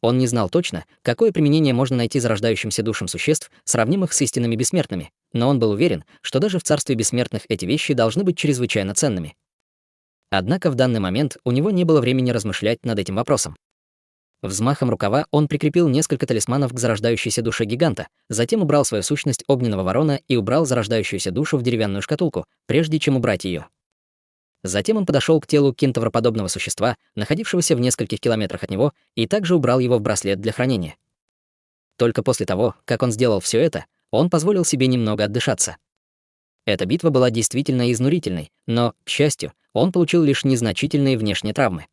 Он не знал точно, какое применение можно найти зарождающимся душам существ, сравнимых с истинными бессмертными, но он был уверен, что даже в царстве бессмертных эти вещи должны быть чрезвычайно ценными. Однако в данный момент у него не было времени размышлять над этим вопросом. Взмахом рукава он прикрепил несколько талисманов к зарождающейся душе гиганта, затем убрал свою сущность огненного ворона и убрал зарождающуюся душу в деревянную шкатулку, прежде чем убрать ее. Затем он подошел к телу кентавроподобного существа, находившегося в нескольких километрах от него, и также убрал его в браслет для хранения. Только после того, как он сделал все это, он позволил себе немного отдышаться. Эта битва была действительно изнурительной, но, к счастью, он получил лишь незначительные внешние травмы.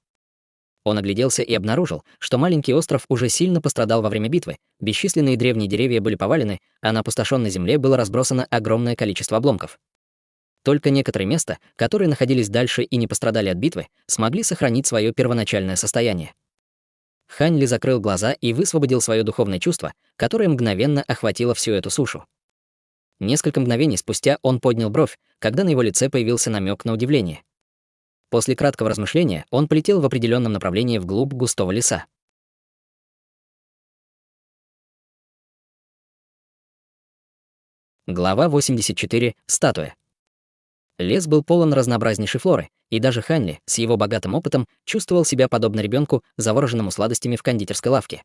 Он огляделся и обнаружил, что маленький остров уже сильно пострадал во время битвы, бесчисленные древние деревья были повалены, а на опустошенной земле было разбросано огромное количество обломков. Только некоторые места, которые находились дальше и не пострадали от битвы, смогли сохранить свое первоначальное состояние. Хань Ли закрыл глаза и высвободил свое духовное чувство, которое мгновенно охватило всю эту сушу. Несколько мгновений спустя он поднял бровь, когда на его лице появился намек на удивление. После краткого размышления он полетел в определенном направлении вглубь густого леса. Глава 84. Статуя. Лес был полон разнообразнейшей флоры, и даже Хань Ли, с его богатым опытом, чувствовал себя подобно ребенку, завороженному сладостями в кондитерской лавке.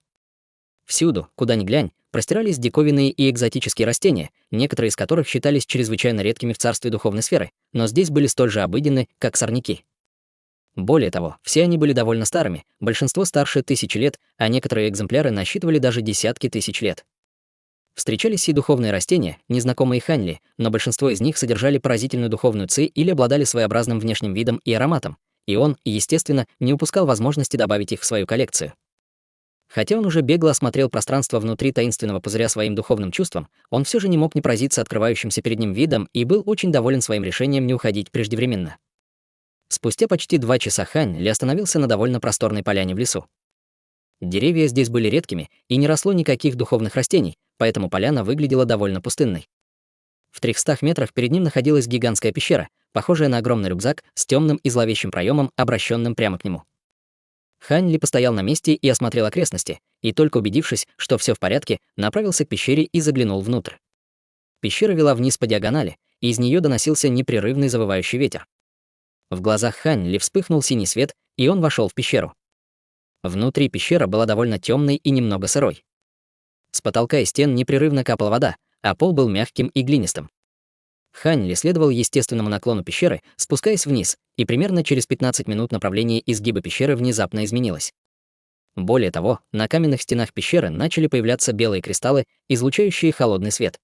Всюду, куда ни глянь, простирались диковинные и экзотические растения, некоторые из которых считались чрезвычайно редкими в царстве духовной сферы, но здесь были столь же обыденны, как сорняки. Более того, все они были довольно старыми, большинство старше 1000 лет, а некоторые экземпляры насчитывали даже десятки тысяч лет. Встречались и духовные растения, незнакомые Хань Ли, но большинство из них содержали поразительную духовную ци или обладали своеобразным внешним видом и ароматом, и он, естественно, не упускал возможности добавить их в свою коллекцию. Хотя он уже бегло осмотрел пространство внутри таинственного пузыря своим духовным чувством, он все же не мог не поразиться открывающимся перед ним видом и был очень доволен своим решением не уходить преждевременно. Спустя почти 2 часа Хань Ли остановился на довольно просторной поляне в лесу. Деревья здесь были редкими, и не росло никаких духовных растений, поэтому поляна выглядела довольно пустынной. В 300 метрах перед ним находилась гигантская пещера, похожая на огромный рюкзак с темным и зловещим проемом, обращенным прямо к нему. Хань Ли постоял на месте и осмотрел окрестности, и только убедившись, что все в порядке, направился к пещере и заглянул внутрь. Пещера вела вниз по диагонали, и из нее доносился непрерывный завывающий ветер. В глазах Хань Ли вспыхнул синий свет, и он вошел в пещеру. Внутри пещера была довольно темной и немного сырой. С потолка и стен непрерывно капала вода, а пол был мягким и глинистым. Хань Ли следовал естественному наклону пещеры, спускаясь вниз, и примерно через 15 минут направление изгиба пещеры внезапно изменилось. Более того, на каменных стенах пещеры начали появляться белые кристаллы, излучающие холодный свет.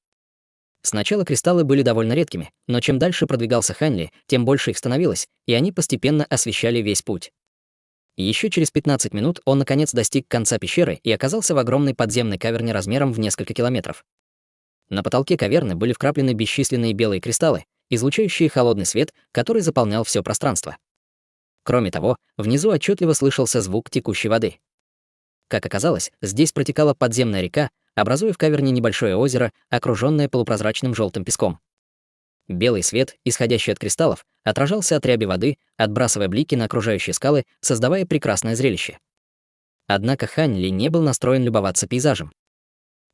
Сначала кристаллы были довольно редкими, но чем дальше продвигался Хань Ли, тем больше их становилось, и они постепенно освещали весь путь. Еще через 15 минут он наконец достиг конца пещеры и оказался в огромной подземной каверне размером в несколько километров. На потолке каверны были вкраплены бесчисленные белые кристаллы, излучающие холодный свет, который заполнял все пространство. Кроме того, внизу отчетливо слышался звук текущей воды. Как оказалось, здесь протекала подземная река, образуя в каверне небольшое озеро, окруженное полупрозрачным желтым песком. Белый свет, исходящий от кристаллов, отражался от ряби воды, отбрасывая блики на окружающие скалы, создавая прекрасное зрелище. Однако Хань Ли не был настроен любоваться пейзажем.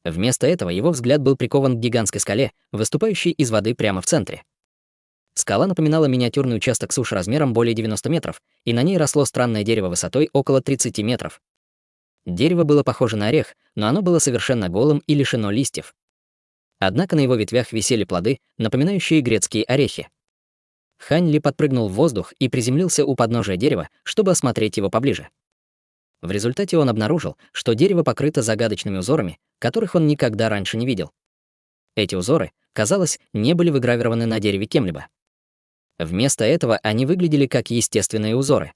Вместо этого его взгляд был прикован к гигантской скале, выступающей из воды прямо в центре. Скала напоминала миниатюрный участок суши размером более 90 метров, и на ней росло странное дерево высотой около 30 метров. Дерево было похоже на орех, но оно было совершенно голым и лишено листьев. Однако на его ветвях висели плоды, напоминающие грецкие орехи. Хань Ли подпрыгнул в воздух и приземлился у подножия дерева, чтобы осмотреть его поближе. В результате он обнаружил, что дерево покрыто загадочными узорами, которых он никогда раньше не видел. Эти узоры, казалось, не были выгравированы на дереве кем-либо. Вместо этого они выглядели как естественные узоры.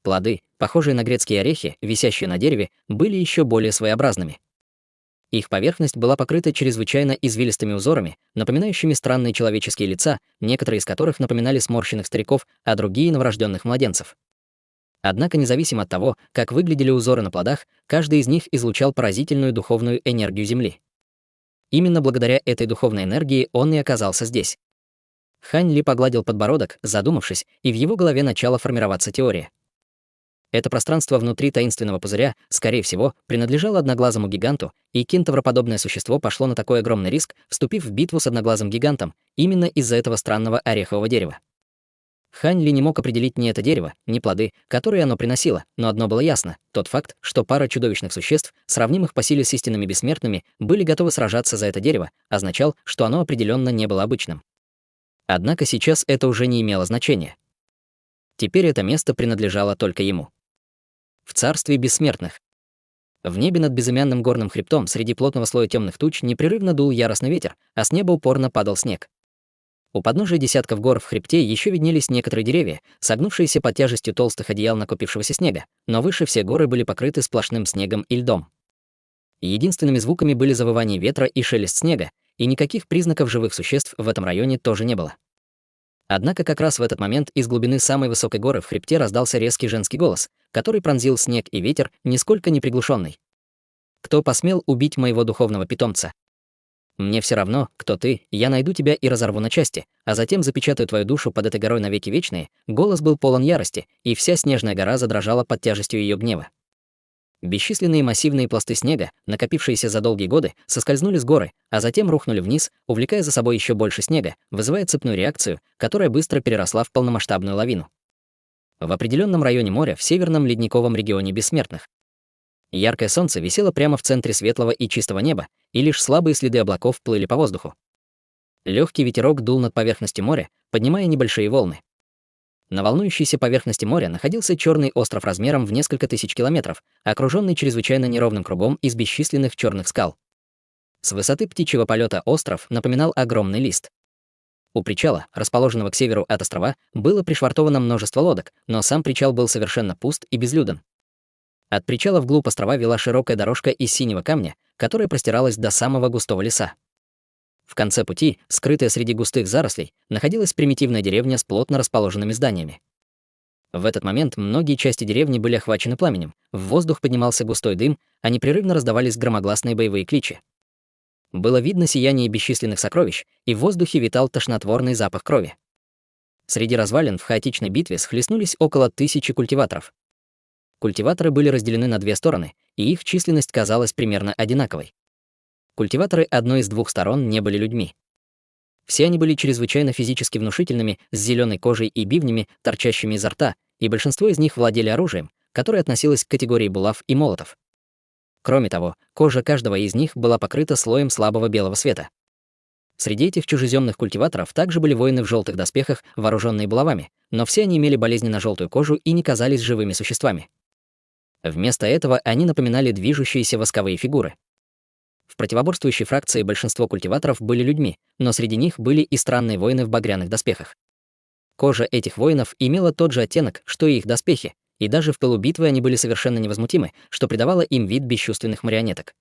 Плоды, похожие на грецкие орехи, висящие на дереве, были еще более своеобразными. Их поверхность была покрыта чрезвычайно извилистыми узорами, напоминающими странные человеческие лица, некоторые из которых напоминали сморщенных стариков, а другие — новорожденных младенцев. Однако, независимо от того, как выглядели узоры на плодах, каждый из них излучал поразительную духовную энергию Земли. Именно благодаря этой духовной энергии он и оказался здесь. Хань Ли погладил подбородок, задумавшись, и в его голове начала формироваться теория. Это пространство внутри таинственного пузыря, скорее всего, принадлежало одноглазому гиганту, и кентавроподобное существо пошло на такой огромный риск, вступив в битву с одноглазым гигантом, именно из-за этого странного орехового дерева. Хань Ли не мог определить ни это дерево, ни плоды, которые оно приносило, но одно было ясно — тот факт, что пара чудовищных существ, сравнимых по силе с истинными бессмертными, были готовы сражаться за это дерево, означал, что оно определенно не было обычным. Однако сейчас это уже не имело значения. Теперь это место принадлежало только ему. В царстве бессмертных. В небе над безымянным горным хребтом среди плотного слоя темных туч непрерывно дул яростный ветер, а с неба упорно падал снег. У подножия десятков гор в хребте еще виднелись некоторые деревья, согнувшиеся под тяжестью толстых одеял накопившегося снега, но выше все горы были покрыты сплошным снегом и льдом. Единственными звуками были завывание ветра и шелест снега, и никаких признаков живых существ в этом районе тоже не было. Однако как раз в этот момент из глубины самой высокой горы в хребте раздался резкий женский голос, который пронзил снег и ветер, нисколько не приглушенный. «Кто посмел убить моего духовного питомца? Мне все равно, кто ты, я найду тебя и разорву на части, а затем запечатаю твою душу под этой горой навеки вечные». Голос был полон ярости, и вся снежная гора задрожала под тяжестью ее гнева. Бесчисленные массивные пласты снега, накопившиеся за долгие годы, соскользнули с горы, а затем рухнули вниз, увлекая за собой еще больше снега, вызывая цепную реакцию, которая быстро переросла в полномасштабную лавину. В определенном районе моря, в северном ледниковом регионе бессмертных. Яркое солнце висело прямо в центре светлого и чистого неба, и лишь слабые следы облаков плыли по воздуху. Легкий ветерок дул над поверхностью моря, поднимая небольшие волны. На волнующейся поверхности моря находился черный остров размером в несколько тысяч километров, окруженный чрезвычайно неровным кругом из бесчисленных черных скал. С высоты птичьего полета остров напоминал огромный лист. У причала, расположенного к северу от острова, было пришвартовано множество лодок, но сам причал был совершенно пуст и безлюден. От причала вглубь острова вела широкая дорожка из синего камня, которая простиралась до самого густого леса. В конце пути, скрытая среди густых зарослей, находилась примитивная деревня с плотно расположенными зданиями. В этот момент многие части деревни были охвачены пламенем, в воздух поднимался густой дым, а непрерывно раздавались громогласные боевые кличи. Было видно сияние бесчисленных сокровищ, и в воздухе витал тошнотворный запах крови. Среди развалин в хаотичной битве схлестнулись около 1000 культиваторов. Культиваторы были разделены на две стороны, и их численность казалась примерно одинаковой. Культиваторы одной из двух сторон не были людьми. Все они были чрезвычайно физически внушительными, с зеленой кожей и бивнями, торчащими изо рта, и большинство из них владели оружием, которое относилось к категории булав и молотов. Кроме того, кожа каждого из них была покрыта слоем слабого белого света. Среди этих чужеземных культиваторов также были воины в желтых доспехах, вооруженные булавами, но все они имели болезненно-желтую кожу и не казались живыми существами. Вместо этого они напоминали движущиеся восковые фигуры. В противоборствующей фракции большинство культиваторов были людьми, но среди них были и странные воины в багряных доспехах. Кожа этих воинов имела тот же оттенок, что и их доспехи, и даже в пылу битвы они были совершенно невозмутимы, что придавало им вид бесчувственных марионеток.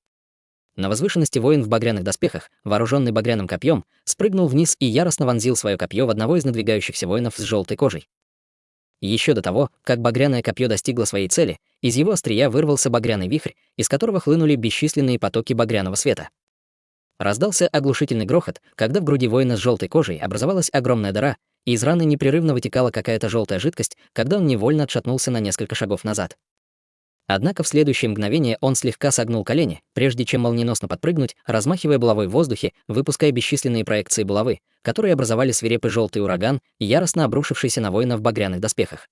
На возвышенности воин в багряных доспехах, вооруженный багряным копьем, спрыгнул вниз и яростно вонзил свое копье в одного из надвигающихся воинов с желтой кожей. Еще до того, как багряное копье достигло своей цели, из его острия вырвался багряный вихрь, из которого хлынули бесчисленные потоки багряного света. Раздался оглушительный грохот, когда в груди воина с желтой кожей образовалась огромная дыра, и из раны непрерывно вытекала какая-то желтая жидкость, когда он невольно отшатнулся на несколько шагов назад. Однако в следующее мгновение он слегка согнул колени, прежде чем молниеносно подпрыгнуть, размахивая булавой в воздухе, выпуская бесчисленные проекции булавы, которые образовали свирепый желтый ураган, яростно обрушившийся на воина в багряных доспехах.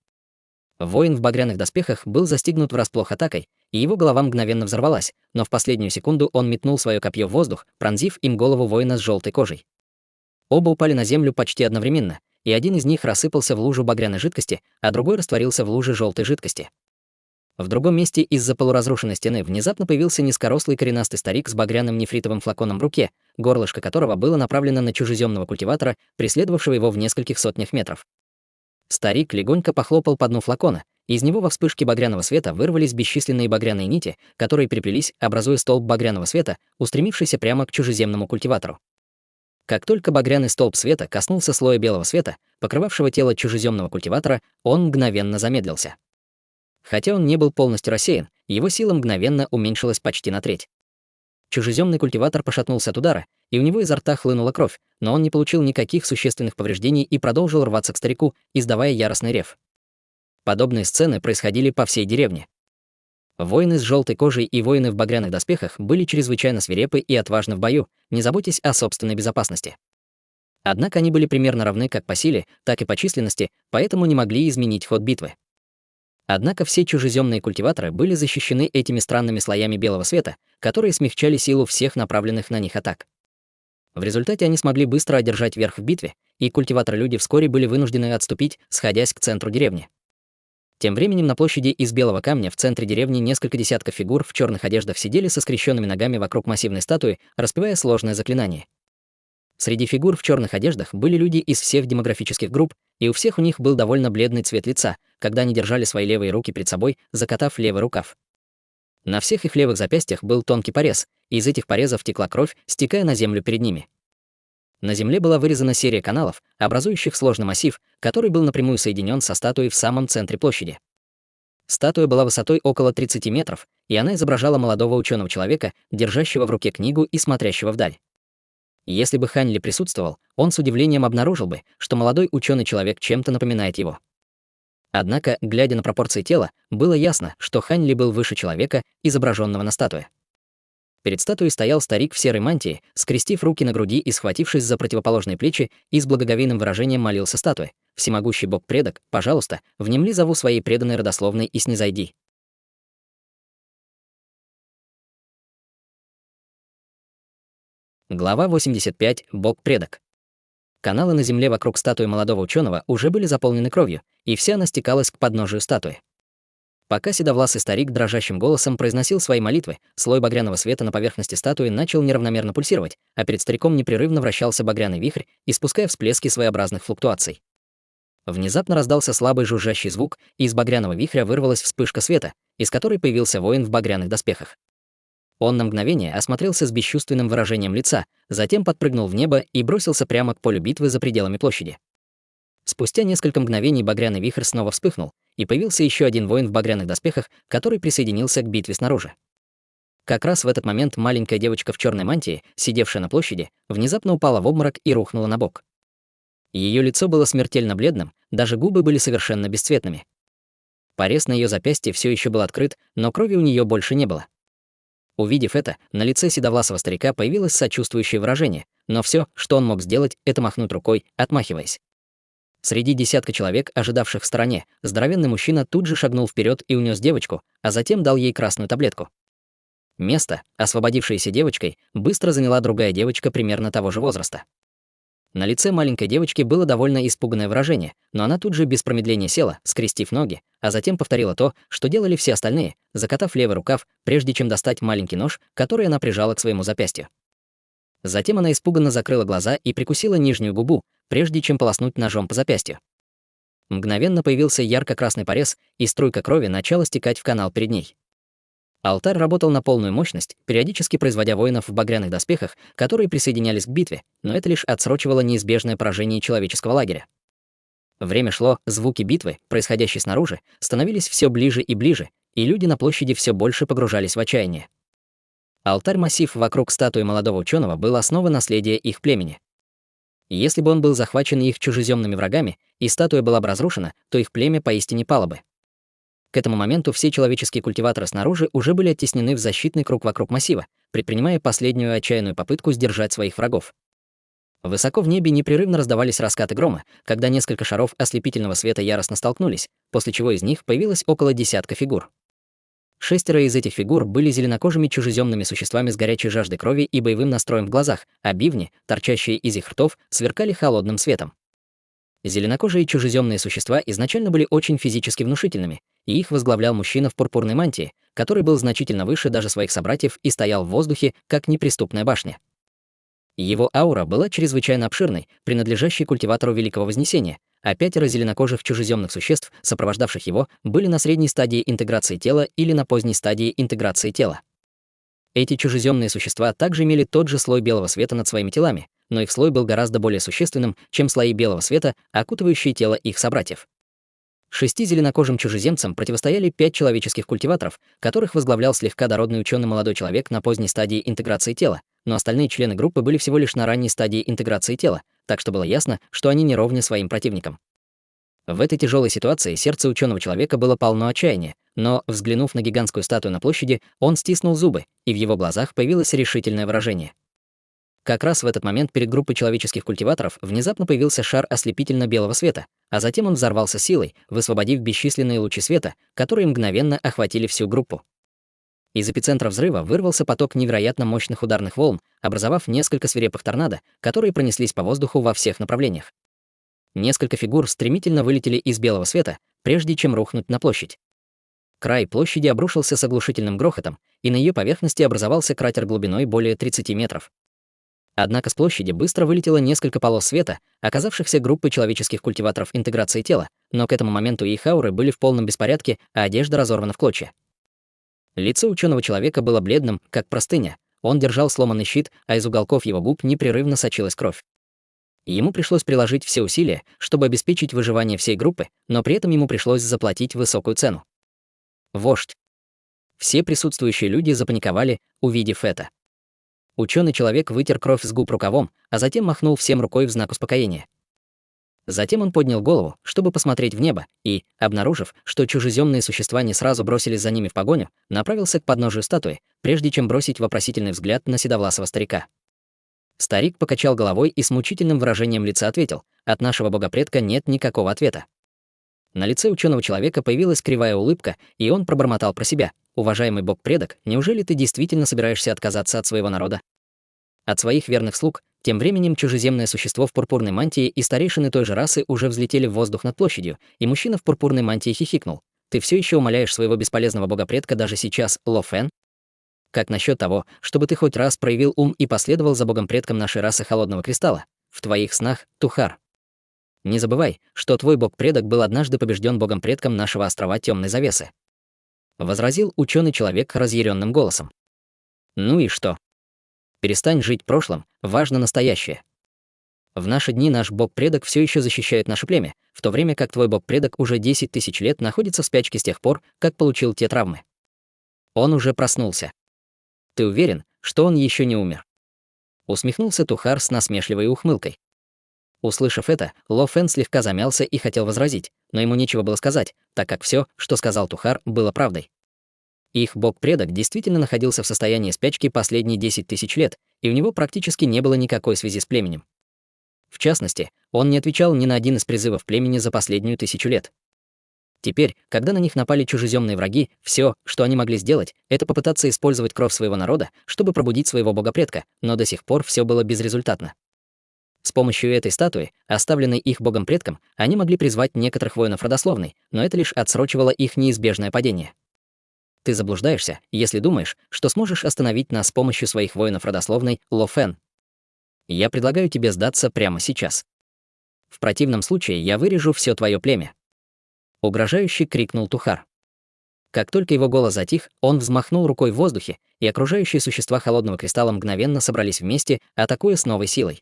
Воин в багряных доспехах был застигнут врасплох атакой, и его голова мгновенно взорвалась, но в последнюю секунду он метнул свое копье в воздух, пронзив им голову воина с желтой кожей. Оба упали на землю почти одновременно, и один из них рассыпался в лужу багряной жидкости, а другой растворился в луже желтой жидкости. В другом месте из-за полуразрушенной стены внезапно появился низкорослый коренастый старик с багряным нефритовым флаконом в руке, горлышко которого было направлено на чужеземного культиватора, преследовавшего его в нескольких сотнях метров. Старик легонько похлопал по дну флакона, и из него во вспышке багряного света вырвались бесчисленные багряные нити, которые переплелись, образуя столб багряного света, устремившийся прямо к чужеземному культиватору. Как только багряный столб света коснулся слоя белого света, покрывавшего тело чужеземного культиватора, он мгновенно замедлился. Хотя он не был полностью рассеян, его сила мгновенно уменьшилась почти на треть. Чужеземный культиватор пошатнулся от удара, и у него изо рта хлынула кровь, но он не получил никаких существенных повреждений и продолжил рваться к старику, издавая яростный рев. Подобные сцены происходили по всей деревне. Воины с желтой кожей и воины в багряных доспехах были чрезвычайно свирепы и отважны в бою, не заботясь о собственной безопасности. Однако они были примерно равны как по силе, так и по численности, поэтому не могли изменить ход битвы. Однако все чужеземные культиваторы были защищены этими странными слоями белого света, которые смягчали силу всех направленных на них атак. В результате они смогли быстро одержать верх в битве, и культиваторы-люди вскоре были вынуждены отступить, сходясь к центру деревни. Тем временем на площади из белого камня в центре деревни несколько десятков фигур в черных одеждах сидели со скрещенными ногами вокруг массивной статуи, распевая сложное заклинание. Среди фигур в черных одеждах были люди из всех демографических групп, и у всех у них был довольно бледный цвет лица, когда они держали свои левые руки перед собой, закатав левый рукав. На всех их левых запястьях был тонкий порез, и из этих порезов текла кровь, стекая на землю перед ними. На земле была вырезана серия каналов, образующих сложный массив, который был напрямую соединен со статуей в самом центре площади. Статуя была высотой около 30 метров, и она изображала молодого ученого человека, держащего в руке книгу и смотрящего вдаль. Если бы Хань Ли присутствовал, он с удивлением обнаружил бы, что молодой ученый человек чем-то напоминает его. Однако, глядя на пропорции тела, было ясно, что Хань Ли был выше человека, изображенного на статуе. Перед статуей стоял старик в серой мантии, скрестив руки на груди и схватившись за противоположные плечи, и с благоговейным выражением молился статуе: «Всемогущий Бог-предок, пожалуйста, внемли зову своей преданной родословной и снизойди». Глава 85. Бог-предок. Каналы на земле вокруг статуи молодого ученого уже были заполнены кровью, и вся она стекалась к подножию статуи. Пока седовласый старик дрожащим голосом произносил свои молитвы, слой багряного света на поверхности статуи начал неравномерно пульсировать, а перед стариком непрерывно вращался багряный вихрь, испуская всплески своеобразных флуктуаций. Внезапно раздался слабый жужжащий звук, и из багряного вихря вырвалась вспышка света, из которой появился воин в багряных доспехах. Он на мгновение осмотрелся с бесчувственным выражением лица, затем подпрыгнул в небо и бросился прямо к полю битвы за пределами площади. Спустя несколько мгновений багряный вихрь снова вспыхнул, и появился еще один воин в багряных доспехах, который присоединился к битве снаружи. Как раз в этот момент маленькая девочка в черной мантии, сидевшая на площади, внезапно упала в обморок и рухнула на бок. Ее лицо было смертельно бледным, даже губы были совершенно бесцветными. Порез на ее запястье все еще был открыт, но крови у нее больше не было. Увидев это, на лице седовласого старика появилось сочувствующее выражение, но все, что он мог сделать, это махнуть рукой, отмахиваясь. Среди десятка человек, ожидавших в стороне, здоровенный мужчина тут же шагнул вперед и унес девочку, а затем дал ей красную таблетку. Место, освободившееся девочкой, быстро заняла другая девочка примерно того же возраста. На лице маленькой девочки было довольно испуганное выражение, но она тут же без промедления села, скрестив ноги, а затем повторила то, что делали все остальные, закатав левый рукав, прежде чем достать маленький нож, который она прижала к своему запястью. Затем она испуганно закрыла глаза и прикусила нижнюю губу, прежде чем полоснуть ножом по запястью. Мгновенно появился ярко-красный порез, и струйка крови начала стекать в канал перед ней. Алтарь работал на полную мощность, периодически производя воинов в багряных доспехах, которые присоединялись к битве, но это лишь отсрочивало неизбежное поражение человеческого лагеря. Время шло, звуки битвы, происходящей снаружи, становились все ближе и ближе, и люди на площади все больше погружались в отчаяние. Алтарь-массив вокруг статуи молодого ученого был основой наследия их племени. Если бы он был захвачен их чужеземными врагами, и статуя была бы разрушена, то их племя поистине пало бы. К этому моменту все человеческие культиваторы снаружи уже были оттеснены в защитный круг вокруг массива, предпринимая последнюю отчаянную попытку сдержать своих врагов. Высоко в небе непрерывно раздавались раскаты грома, когда несколько шаров ослепительного света яростно столкнулись, после чего из них появилось около десятка фигур. 6 из этих фигур были зеленокожими чужеземными существами с горячей жаждой крови и боевым настроем в глазах, а бивни, торчащие из их ртов, сверкали холодным светом. Зеленокожие чужеземные существа изначально были очень физически внушительными, и их возглавлял мужчина в пурпурной мантии, который был значительно выше даже своих собратьев и стоял в воздухе, как неприступная башня. Его аура была чрезвычайно обширной, принадлежащей культиватору Великого Вознесения, а 5 зеленокожих чужеземных существ, сопровождавших его, были на средней стадии интеграции тела или на поздней стадии интеграции тела. Эти чужеземные существа также имели тот же слой белого света над своими телами, но их слой был гораздо более существенным, чем слои белого света, окутывающие тело их собратьев. 6 зеленокожим чужеземцам противостояли 5 человеческих культиваторов, которых возглавлял слегка дородный ученый молодой человек на поздней стадии интеграции тела, но остальные члены группы были всего лишь на ранней стадии интеграции тела, так что было ясно, что они не ровня своим противникам. В этой тяжелой ситуации сердце ученого человека было полно отчаяния, но, взглянув на гигантскую статую на площади, он стиснул зубы, и в его глазах появилось решительное выражение. Как раз в этот момент перед группой человеческих культиваторов внезапно появился шар ослепительно-белого света, а затем он взорвался силой, высвободив бесчисленные лучи света, которые мгновенно охватили всю группу. Из эпицентра взрыва вырвался поток невероятно мощных ударных волн, образовав несколько свирепых торнадо, которые пронеслись по воздуху во всех направлениях. Несколько фигур стремительно вылетели из белого света, прежде чем рухнуть на площадь. Край площади обрушился с оглушительным грохотом, и на ее поверхности образовался кратер глубиной более 30 метров. Однако с площади быстро вылетело несколько полос света, оказавшихся группой человеческих культиваторов интеграции тела, но к этому моменту их ауры были в полном беспорядке, а одежда разорвана в клочья. Лицо ученого человека было бледным, как простыня. Он держал сломанный щит, а из уголков его губ непрерывно сочилась кровь. Ему пришлось приложить все усилия, чтобы обеспечить выживание всей группы, но при этом ему пришлось заплатить высокую цену. Вождь. Все присутствующие люди запаниковали, увидев это. Ученый человек вытер кровь с губ рукавом, а затем махнул всем рукой в знак успокоения. Затем он поднял голову, чтобы посмотреть в небо, и, обнаружив, что чужеземные существа не сразу бросились за ними в погоню, направился к подножию статуи, прежде чем бросить вопросительный взгляд на седовласого старика. Старик покачал головой и с мучительным выражением лица ответил: «От нашего бога-предка нет никакого ответа». На лице ученого человека появилась кривая улыбка, и он пробормотал про себя: «Уважаемый бог-предок, неужели ты действительно собираешься отказаться от своего народа?» От своих верных слуг. Тем временем чужеземное существо в пурпурной мантии и старейшины той же расы уже взлетели в воздух над площадью, и мужчина в пурпурной мантии хихикнул. «Ты все еще умоляешь своего бесполезного бога-предка даже сейчас, Ло Фэн? Как насчет того, чтобы ты хоть раз проявил ум и последовал за богом-предком нашей расы Холодного Кристалла? В твоих снах, Тухар. Не забывай, что твой бог-предок был однажды побежден богом-предком нашего острова Темной Завесы», — возразил ученый человек разъяренным голосом. «Ну и что? Перестань жить прошлым, важно настоящее. В наши дни наш бог-предок все еще защищает наше племя, в то время как твой бог-предок уже 10 тысяч лет находится в спячке с тех пор, как получил те травмы. Он уже проснулся. Ты уверен, что он еще не умер?» Усмехнулся Тухар с насмешливой ухмылкой. Услышав это, Ло Фэн слегка замялся и хотел возразить, но ему нечего было сказать, так как все, что сказал Тухар, было правдой. Их бог-предок действительно находился в состоянии спячки последние 10 тысяч лет, и у него практически не было никакой связи с племенем. В частности, он не отвечал ни на один из призывов племени за последнюю 1000 лет. Теперь, когда на них напали чужеземные враги, все, что они могли сделать, это попытаться использовать кровь своего народа, чтобы пробудить своего бога-предка, но до сих пор все было безрезультатно. С помощью этой статуи, оставленной их богом-предком, они могли призвать некоторых воинов родословной, но это лишь отсрочивало их неизбежное падение. Ты заблуждаешься, если думаешь, что сможешь остановить нас с помощью своих воинов родословной, Ло Фэн. Я предлагаю тебе сдаться прямо сейчас. В противном случае я вырежу все твое племя. Угрожающе крикнул Тухар. Как только его голос затих, он взмахнул рукой в воздухе, и окружающие существа Холодного Кристалла мгновенно собрались вместе, атакуя с новой силой.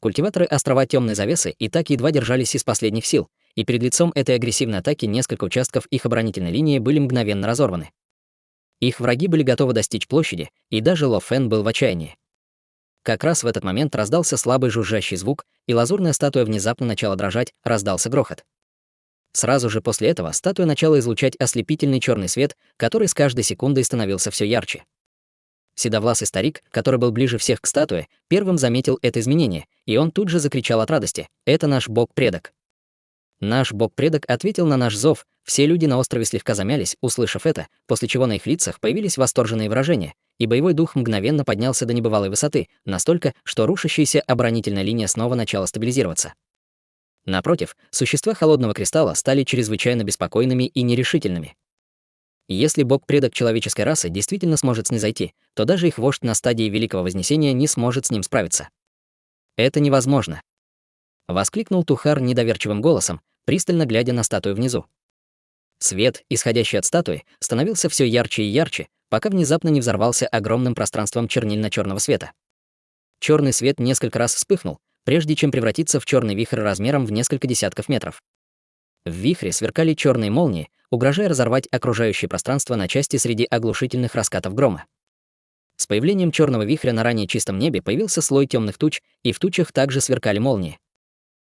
Культиваторы острова Темной Завесы и так едва держались из последних сил, и перед лицом этой агрессивной атаки несколько участков их оборонительной линии были мгновенно разорваны. Их враги были готовы достичь площади, и даже Ло Фэн был в отчаянии. Как раз в этот момент раздался слабый жужжащий звук, и лазурная статуя внезапно начала дрожать, раздался грохот. Сразу же после этого статуя начала излучать ослепительный черный свет, который с каждой секундой становился все ярче. Седовласый старик, который был ближе всех к статуе, первым заметил это изменение, и он тут же закричал от радости: «Это наш бог-предок!» Наш бог-предок ответил на наш зов, все люди на острове слегка замялись, услышав это, после чего на их лицах появились восторженные выражения, и боевой дух мгновенно поднялся до небывалой высоты, настолько, что рушащаяся оборонительная линия снова начала стабилизироваться. Напротив, существа холодного кристалла стали чрезвычайно беспокойными и нерешительными. Если бог-предок человеческой расы действительно сможет снизойти, то даже их вождь на стадии Великого Вознесения не сможет с ним справиться. «Это невозможно!» — воскликнул Тухар недоверчивым голосом, пристально глядя на статую внизу. Свет, исходящий от статуи, становился все ярче и ярче, пока внезапно не взорвался огромным пространством чернильно-черного света. Черный свет несколько раз вспыхнул, прежде чем превратиться в черный вихрь размером в несколько десятков метров. В вихре сверкали черные молнии, угрожая разорвать окружающее пространство на части среди оглушительных раскатов грома. С появлением черного вихря на ранее чистом небе появился слой темных туч, и в тучах также сверкали молнии.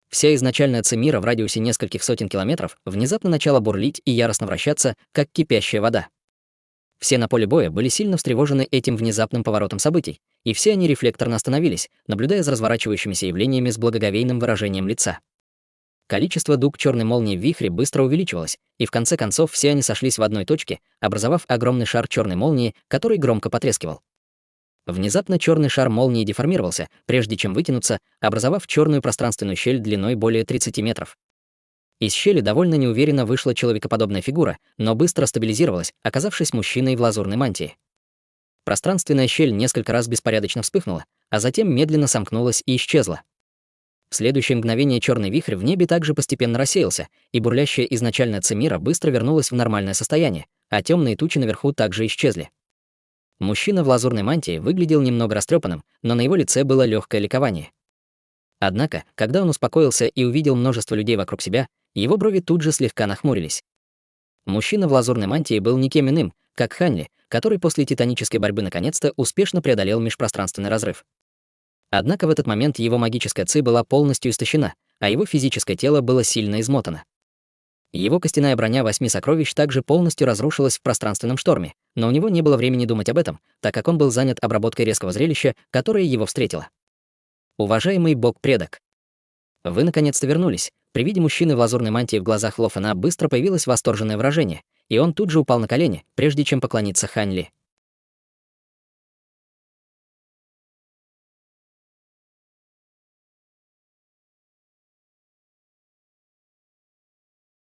Вся изначальная ци-мира в радиусе нескольких сотен километров внезапно начала бурлить и яростно вращаться, как кипящая вода. Все на поле боя были сильно встревожены этим внезапным поворотом событий, и все они рефлекторно остановились, наблюдая за разворачивающимися явлениями с благоговейным выражением лица. Количество дуг черной молнии в вихре быстро увеличивалось, и в конце концов все они сошлись в одной точке, образовав огромный шар черной молнии, который громко потрескивал. Внезапно черный шар молнии деформировался, прежде чем вытянуться, образовав черную пространственную щель длиной более 30 метров. Из щели довольно неуверенно вышла человекоподобная фигура, но быстро стабилизировалась, оказавшись мужчиной в лазурной мантии. Пространственная щель несколько раз беспорядочно вспыхнула, а затем медленно сомкнулась и исчезла. В следующее мгновение черный вихрь в небе также постепенно рассеялся, и бурлящая изначальная ци-мира быстро вернулась в нормальное состояние, а темные тучи наверху также исчезли. Мужчина в лазурной мантии выглядел немного растрепанным, но на его лице было легкое ликование. Однако, когда он успокоился и увидел множество людей вокруг себя, его брови тут же слегка нахмурились. Мужчина в лазурной мантии был никем иным, как Ханли, который после титанической борьбы наконец-то успешно преодолел межпространственный разрыв. Однако в этот момент его магическая ци была полностью истощена, а его физическое тело было сильно измотано. Его костяная броня 8 сокровищ также полностью разрушилась в пространственном шторме, но у него не было времени думать об этом, так как он был занят обработкой резкого зрелища, которое его встретило. Уважаемый бог-предок, вы наконец-то вернулись. При виде мужчины в лазурной мантии в глазах Лофена быстро появилось восторженное выражение, и он тут же упал на колени, прежде чем поклониться Ханли.